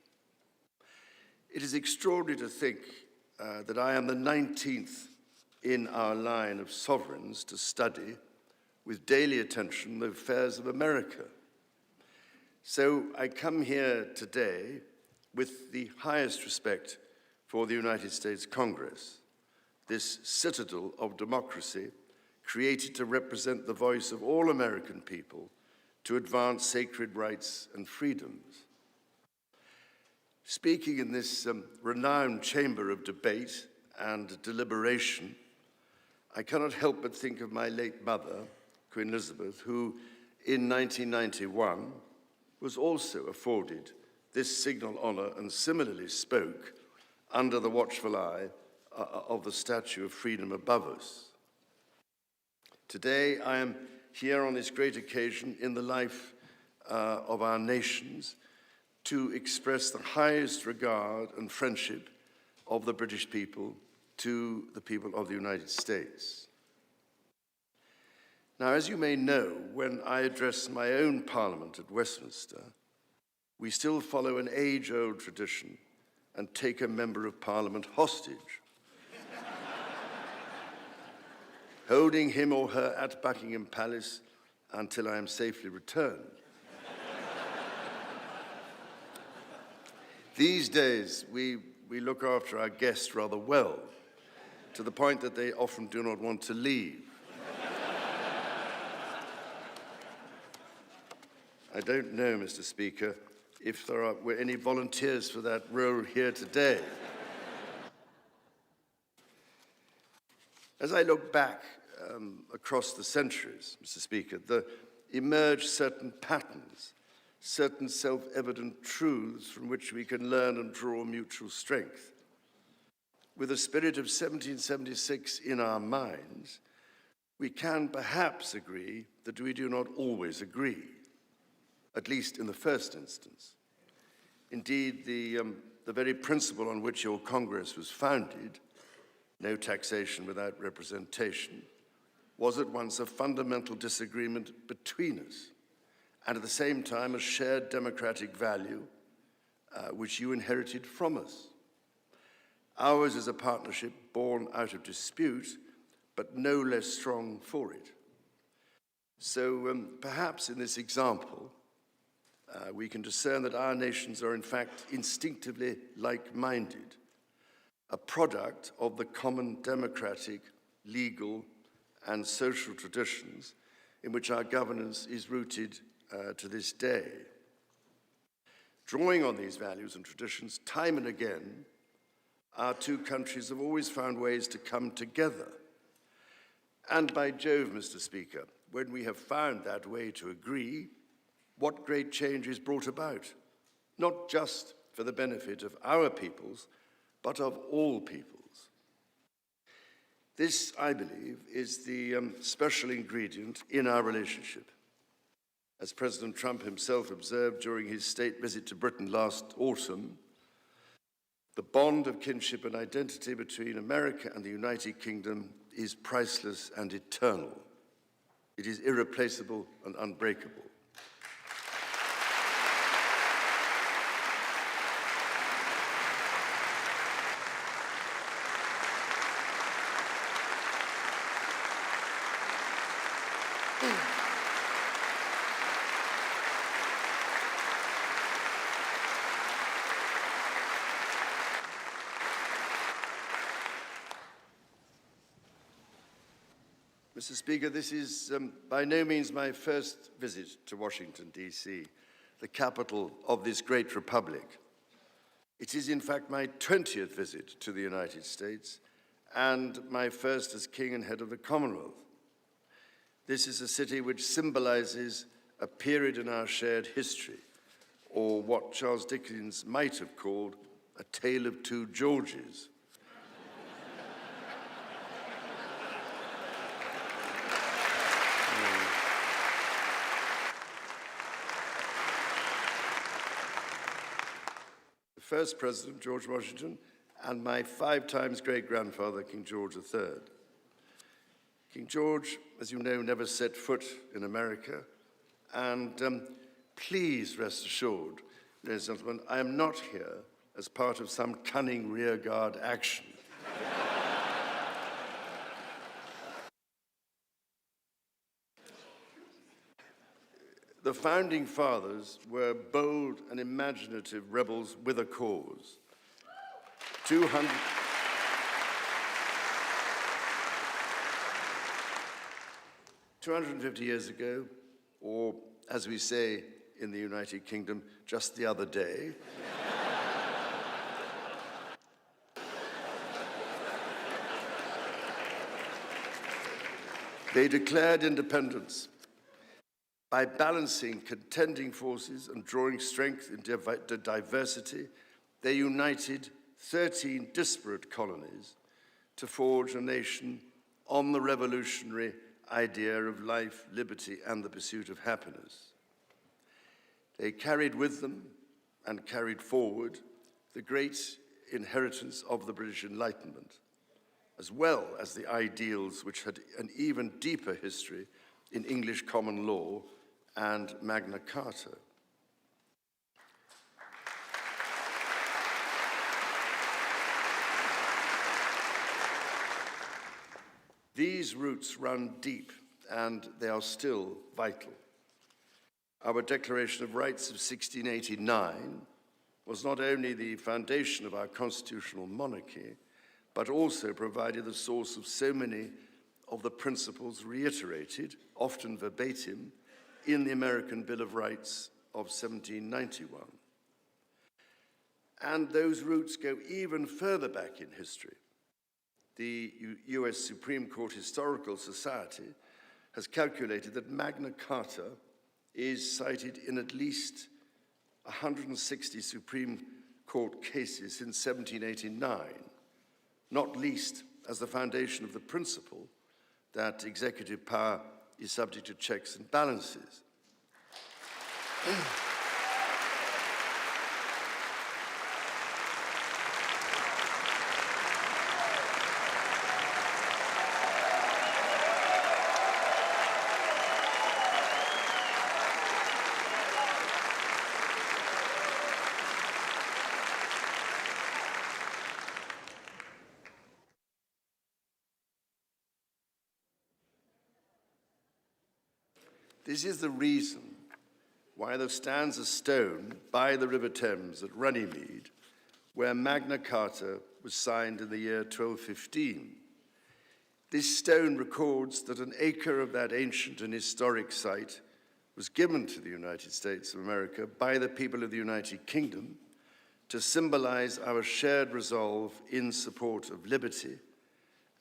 It is extraordinary to think that I am the 19th in our line of sovereigns to study with daily attention the affairs of America. So I come here today with the highest respect for the United States Congress, this citadel of democracy created to represent the voice of all American people to advance sacred rights and freedoms. Speaking in this renowned chamber of debate and deliberation, I cannot help but think of my late mother, Queen Elizabeth, who in 1991 was also afforded this signal honor and similarly spoke under the watchful eye of the Statue of Freedom above us. Today, I am here on this great occasion in the life of our nations to express the highest regard and friendship of the British people to the people of the United States. Now, as you may know, when I address my own Parliament at Westminster, we still follow an age-old tradition and take a member of Parliament hostage, holding him or her at Buckingham Palace until I am safely returned. These days, we look after our guests rather well, to the point that they often do not want to leave. I don't know, Mr. Speaker, if there were any volunteers for that role here today. As I look back across the centuries, Mr. Speaker, there emerge certain patterns, certain self-evident truths from which we can learn and draw mutual strength. With the spirit of 1776 in our minds, we can perhaps agree that we do not always agree, at least in the first instance. Indeed, the very principle on which your Congress was founded, no taxation without representation, was at once a fundamental disagreement between us, and at the same time a shared democratic value which you inherited from us. Ours is a partnership born out of dispute, but no less strong for it. So perhaps in this example, we can discern that our nations are in fact instinctively like-minded, a product of the common democratic, legal, and social traditions in which our governance is rooted to this day. Drawing on these values and traditions, time and again, our two countries have always found ways to come together. And by Jove, Mr. Speaker, when we have found that way to agree, what great change is brought about, not just for the benefit of our peoples, but of all peoples. This, I believe, is the special ingredient in our relationship. As President Trump himself observed during his state visit to Britain last autumn, The bond of kinship and identity between America and the United Kingdom is priceless and eternal. It is irreplaceable and unbreakable. Mr. Speaker, this is by no means my first visit to Washington, D.C., the capital of this great republic. It is, in fact, my 20th visit to the United States and my first as King and head of the Commonwealth. This is a city which symbolizes a period in our shared history, or what Charles Dickens might have called a tale of two Georges. First President, George Washington, and my 5 times great-grandfather, King George III. King George, as you know, never set foot in America, and please rest assured, ladies and gentlemen, I am not here as part of some cunning rearguard action. The founding fathers were bold and imaginative rebels with a cause. 250 years ago, or as we say in the United Kingdom, just the other day, they declared independence. By balancing contending forces and drawing strength in diversity, they united 13 disparate colonies to forge a nation on the revolutionary idea of life, liberty, and the pursuit of happiness. They carried with them and carried forward the great inheritance of the British Enlightenment, as well as the ideals which had an even deeper history in English common law and Magna Carta. These roots run deep, and they are still vital. Our Declaration of Rights of 1689 was not only the foundation of our constitutional monarchy, but also provided the source of so many of the principles reiterated, often verbatim, in the American Bill of Rights of 1791. And those roots go even further back in history. The U.S. Supreme Court Historical Society has calculated that Magna Carta is cited in at least 160 Supreme Court cases since 1789, not least as the foundation of the principle that executive power is subject to checks and balances. This is the reason why there stands a stone by the River Thames at Runnymede, where Magna Carta was signed in the year 1215. This stone records that an acre of that ancient and historic site was given to the United States of America by the people of the United Kingdom to symbolize our shared resolve in support of liberty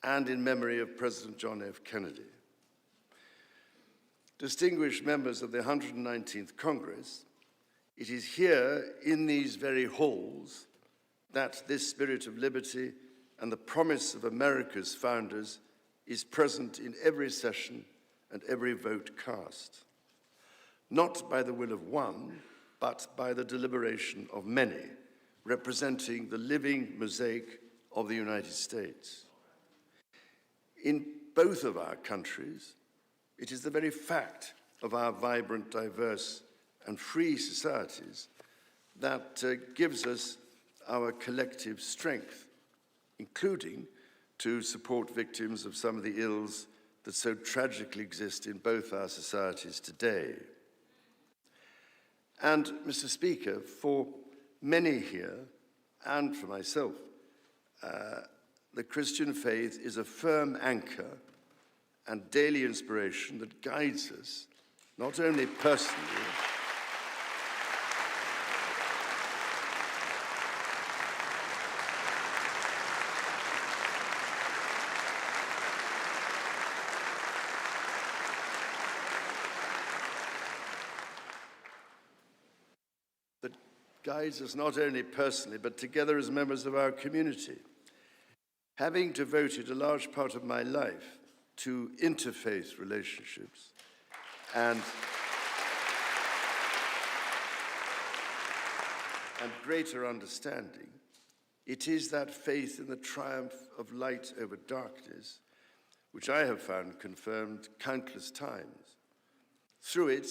and in memory of President John F. Kennedy. Distinguished members of the 119th Congress, it is here in these very halls that this spirit of liberty and the promise of America's founders is present in every session and every vote cast, not by the will of one, but by the deliberation of many, representing the living mosaic of the United States. In both of our countries, it is the very fact of our vibrant, diverse, and free societies that gives us our collective strength, including to support victims of some of the ills that so tragically exist in both our societies today. And, Mr. Speaker, for many here, and for myself, the Christian faith is a firm anchor and daily inspiration that guides us, not only personally, but together as members of our community. Having devoted a large part of my life to interfaith relationships and greater understanding, it is that faith in the triumph of light over darkness which I have found confirmed countless times. Through it,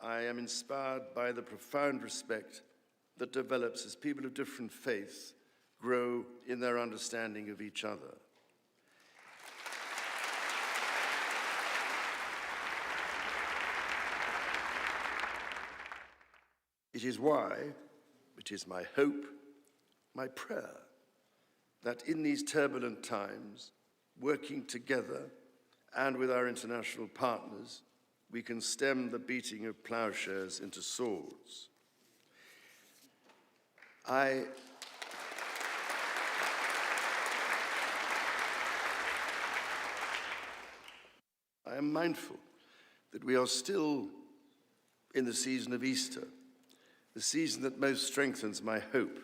I am inspired by the profound respect that develops as people of different faiths grow in their understanding of each other. It is why, it is my hope, my prayer, that in these turbulent times, working together and with our international partners, we can stem the beating of plowshares into swords. I am mindful that we are still in the season of Easter, the season that most strengthens my hope.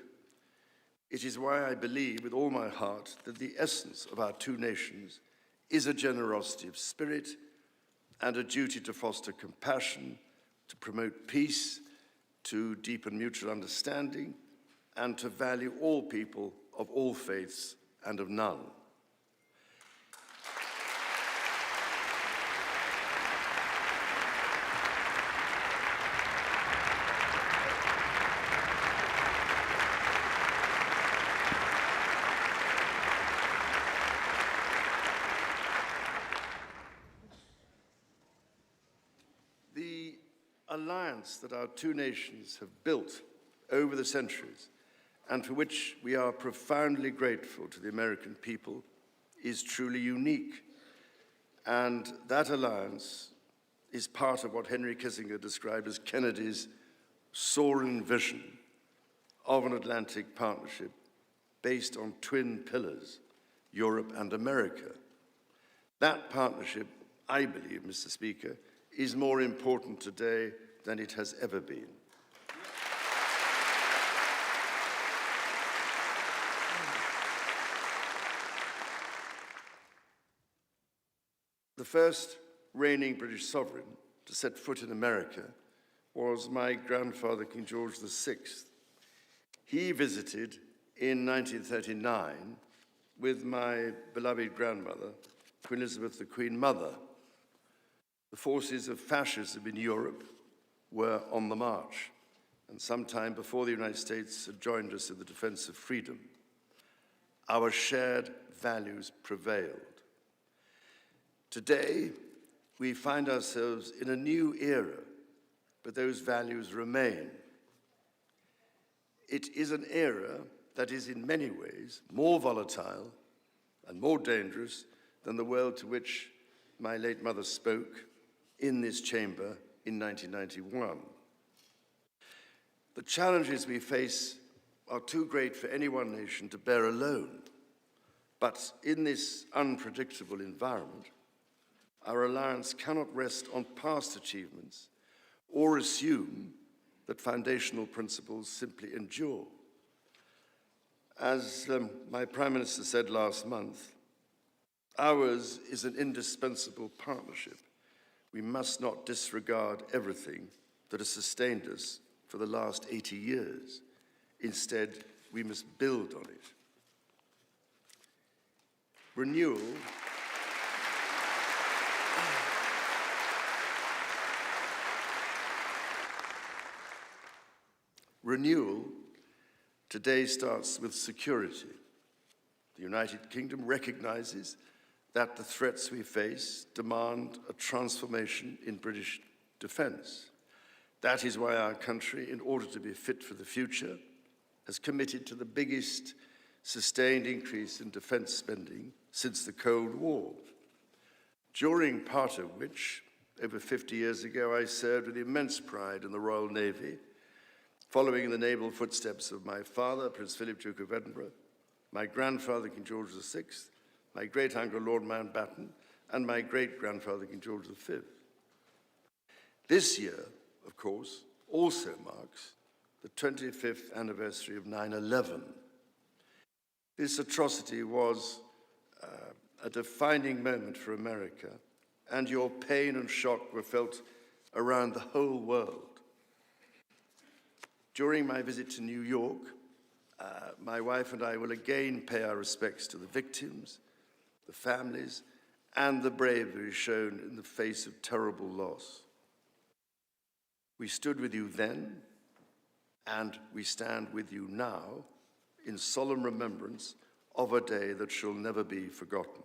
It is why I believe with all my heart that the essence of our two nations is a generosity of spirit and a duty to foster compassion, to promote peace, to deepen mutual understanding, and to value all people of all faiths and of none. The alliance that our two nations have built over the centuries, and for which we are profoundly grateful to the American people, is truly unique. And that alliance is part of what Henry Kissinger described as Kennedy's soaring vision of an Atlantic partnership based on twin pillars, Europe and America. That partnership, I believe, Mr. Speaker, is more important today than it has ever been. The first reigning British sovereign to set foot in America was my grandfather, King George VI. He visited in 1939 with my beloved grandmother, Queen Elizabeth, the Queen Mother. The forces of fascism in Europe were on the march, and sometime before the United States had joined us in the defense of freedom, our shared values prevailed. Today, we find ourselves in a new era, but those values remain. It is an era that is in many ways more volatile and more dangerous than the world to which my late mother spoke in this chamber in 1991. The challenges we face are too great for any one nation to bear alone. But in this unpredictable environment, our alliance cannot rest on past achievements or assume that foundational principles simply endure. As my Prime Minister said last month, ours is an indispensable partnership. We must not disregard everything that has sustained us for the last 80 years. Instead, we must build on it. Renewal today starts with security. The United Kingdom recognizes that the threats we face demand a transformation in British defence. That is why our country, in order to be fit for the future, has committed to the biggest sustained increase in defence spending since the Cold War, during part of which, over 50 years ago, I served with immense pride in the Royal Navy, following in the naval footsteps of my father, Prince Philip, Duke of Edinburgh, my grandfather, King George VI, my great-uncle, Lord Mountbatten, and my great-grandfather, King George V. This year, of course, also marks the 25th anniversary of 9/11. This atrocity was a defining moment for America, and your pain and shock were felt around the whole world. During my visit to New York, my wife and I will again pay our respects to the victims, the families, and the bravery shown in the face of terrible loss. We stood with you then, and we stand with you now in solemn remembrance of a day that shall never be forgotten.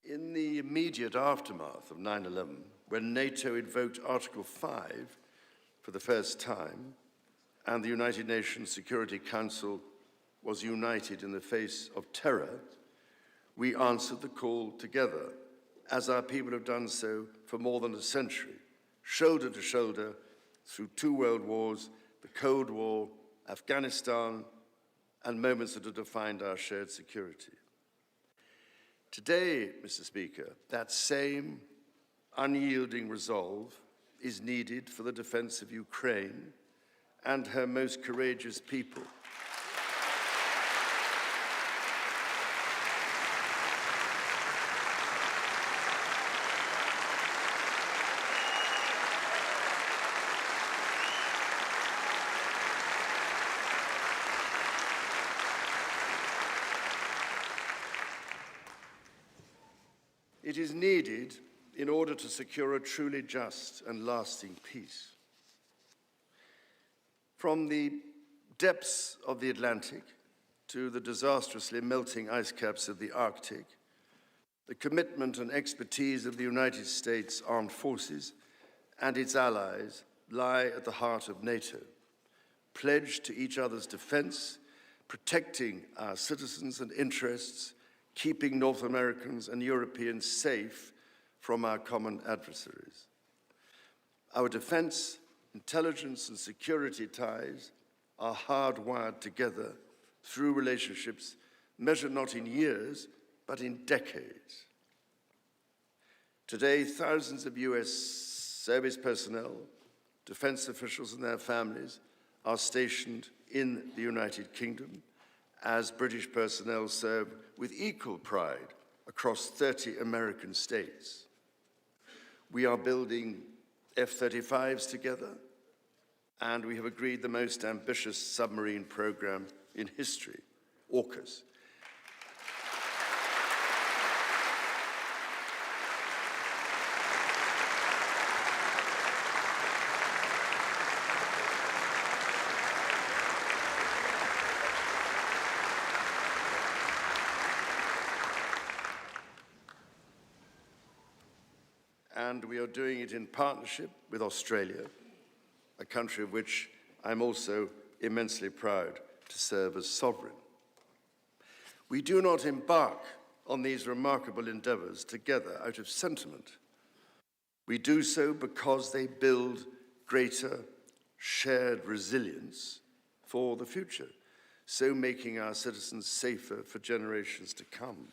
In the immediate aftermath of 9/11, when NATO invoked Article 5 for the first time, and the United Nations Security Council was united in the face of terror, we answered the call together, as our people have done so for more than a century, shoulder to shoulder through 2 world wars, the Cold War, Afghanistan, and moments that have defined our shared security. Today, Mr. Speaker, that same unyielding resolve is needed for the defense of Ukraine and her most courageous people. It is needed in order to secure a truly just and lasting peace. From the depths of the Atlantic to the disastrously melting ice caps of the Arctic, the commitment and expertise of the United States Armed Forces and its allies lie at the heart of NATO, pledged to each other's defense, protecting our citizens and interests, keeping North Americans and Europeans safe from our common adversaries. Our defense, intelligence, and security ties are hardwired together through relationships measured not in years, but in decades. Today, thousands of U.S. service personnel, defense officials and their families are stationed in the United Kingdom, as British personnel serve with equal pride across 30 American states. We are building F-35s together, and we have agreed the most ambitious submarine program in history, AUKUS. And we are doing it in partnership with Australia, a country of which I'm also immensely proud to serve as sovereign. We do not embark on these remarkable endeavors together out of sentiment. We do so because they build greater shared resilience for the future, so making our citizens safer for generations to come.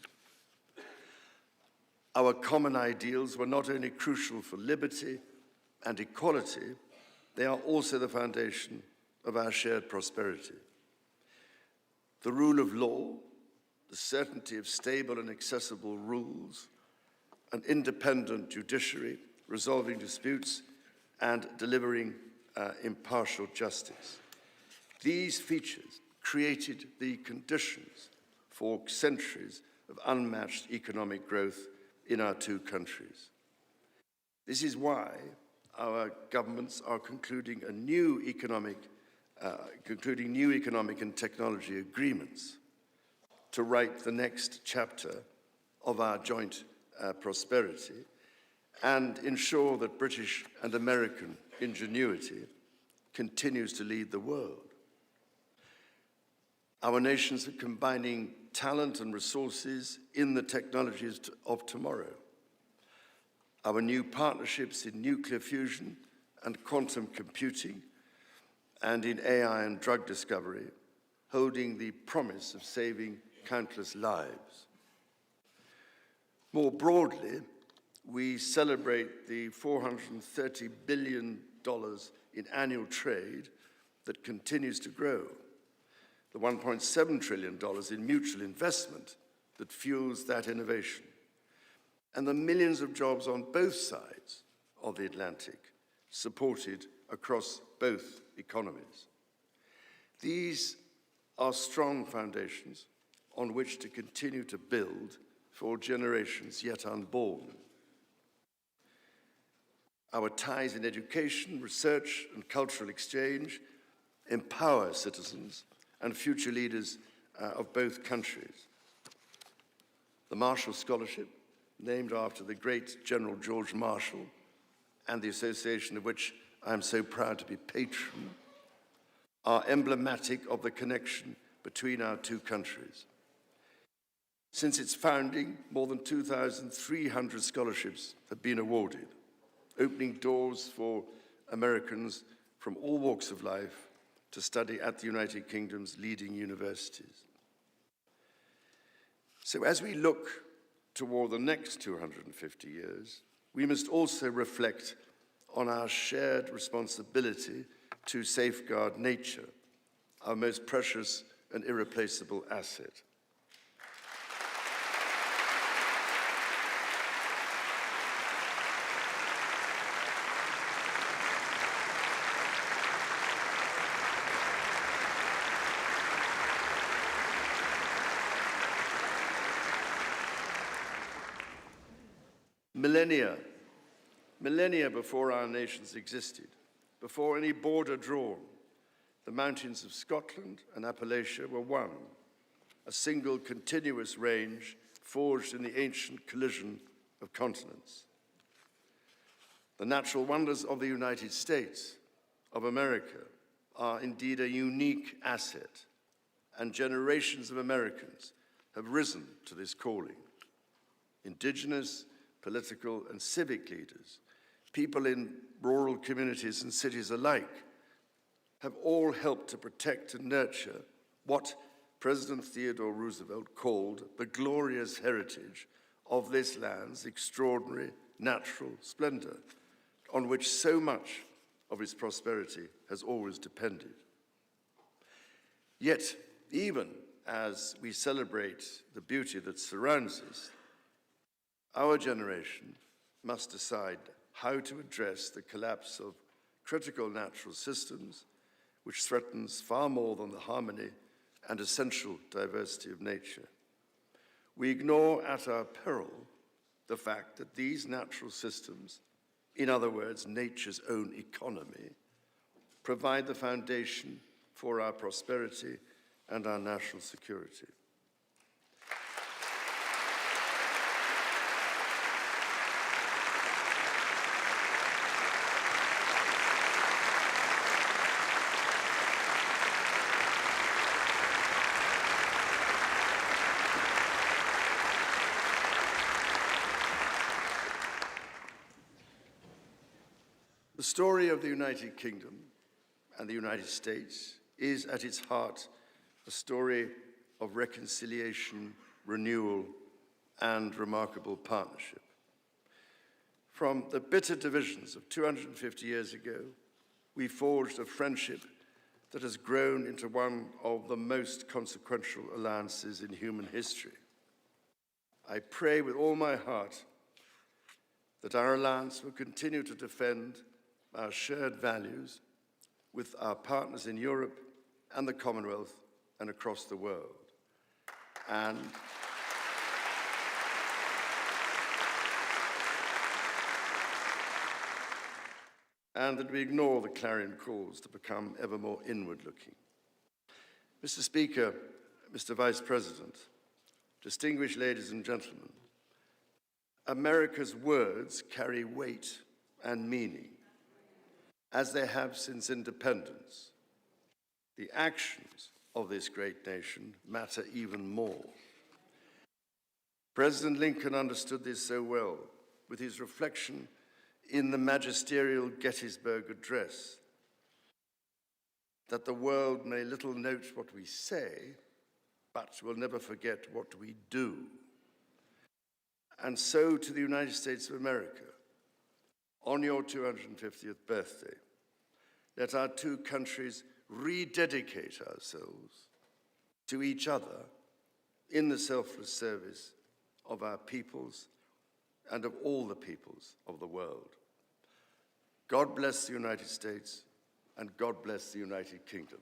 Our common ideals were not only crucial for liberty and equality, they are also the foundation of our shared prosperity. The rule of law, the certainty of stable and accessible rules, an independent judiciary resolving disputes and delivering impartial justice. These features created the conditions for centuries of unmatched economic growth in our two countries. This is why our governments are concluding new economic and technology agreements to write the next chapter of our joint prosperity and ensure that British and American ingenuity continues to lead the world. Our nations are combining talent and resources in the technologies of tomorrow. Our new partnerships in nuclear fusion and quantum computing and in AI and drug discovery, holding the promise of saving countless lives. More broadly, we celebrate the $430 billion in annual trade that continues to grow, the $1.7 trillion in mutual investment that fuels that innovation, and the millions of jobs on both sides of the Atlantic, supported across both economies. These are strong foundations on which to continue to build for generations yet unborn. Our ties in education, research, and cultural exchange empower citizens and future leaders of both countries. The Marshall Scholarship, named after the great General George Marshall, and the association of which I am so proud to be patron, are emblematic of the connection between our two countries. Since its founding, more than 2,300 scholarships have been awarded, opening doors for Americans from all walks of life to study at the United Kingdom's leading universities. So as we look toward the next 250 years, we must also reflect on our shared responsibility to safeguard nature, our most precious and irreplaceable asset. Millennia before our nations existed, before any border drawn, the mountains of Scotland and Appalachia were one, a single continuous range forged in the ancient collision of continents. The natural wonders of the United States of America are indeed a unique asset, and generations of Americans have risen to this calling. Indigenous, political, and civic leaders, people in rural communities and cities alike, have all helped to protect and nurture what President Theodore Roosevelt called the glorious heritage of this land's extraordinary natural splendor, on which so much of its prosperity has always depended. Yet, even as we celebrate the beauty that surrounds us, our generation must decide how to address the collapse of critical natural systems, which threatens far more than the harmony and essential diversity of nature. We ignore at our peril the fact that these natural systems, in other words, nature's own economy, provide the foundation for our prosperity and our national security. The story of the United Kingdom and the United States is at its heart a story of reconciliation, renewal, and remarkable partnership. From the bitter divisions of 250 years ago, we forged a friendship that has grown into one of the most consequential alliances in human history. I pray with all my heart that our alliance will continue to defend our shared values with our partners in Europe and the Commonwealth and across the world. And that we ignore the clarion calls to become ever more inward-looking. Mr. Speaker, Mr. Vice President, distinguished ladies and gentlemen, America's words carry weight and meaning, as they have since independence. The actions of this great nation matter even more. President Lincoln understood this so well with his reflection in the magisterial Gettysburg Address, that the world may little note what we say, but will never forget what we do. And so to the United States of America, on your 250th birthday, let our two countries rededicate ourselves to each other in the selfless service of our peoples and of all the peoples of the world. God bless the United States, and God bless the United Kingdom.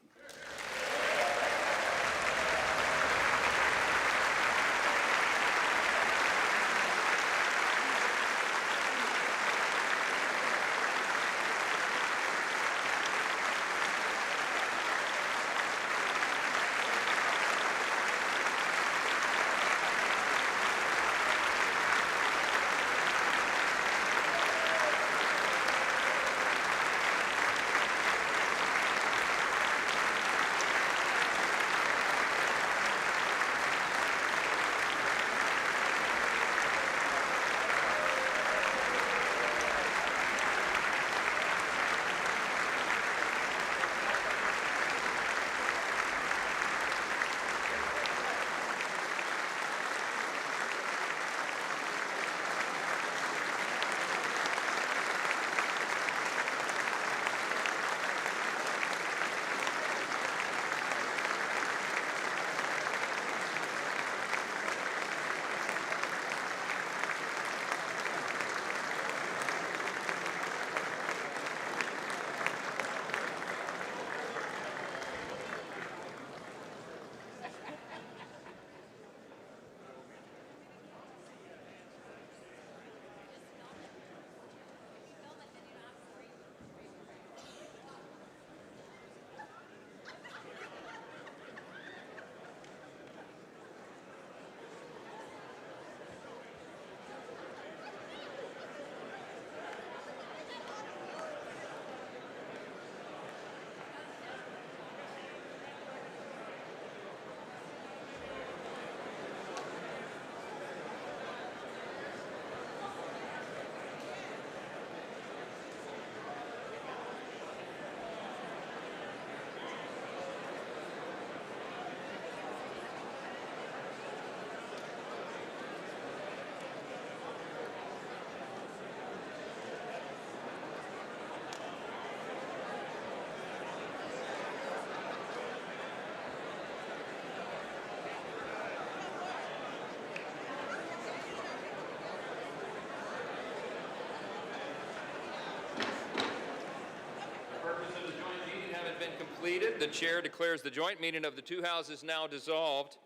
Completed. The chair declares the joint meeting of the two houses now dissolved.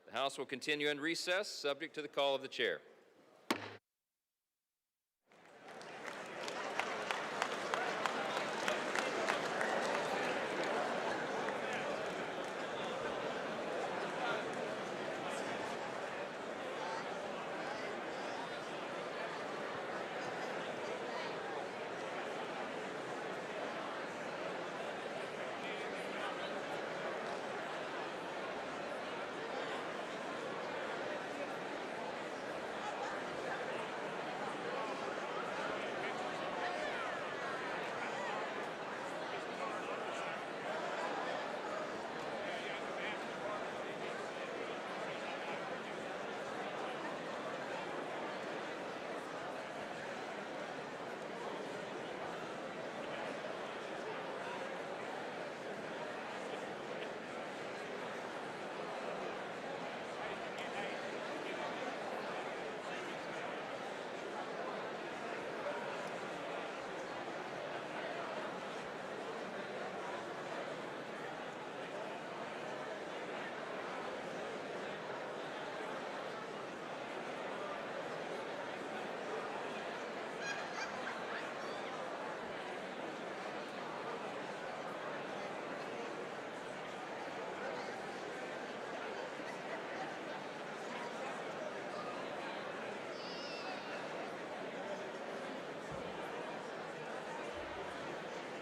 The House will continue in recess, subject to the call of the chair.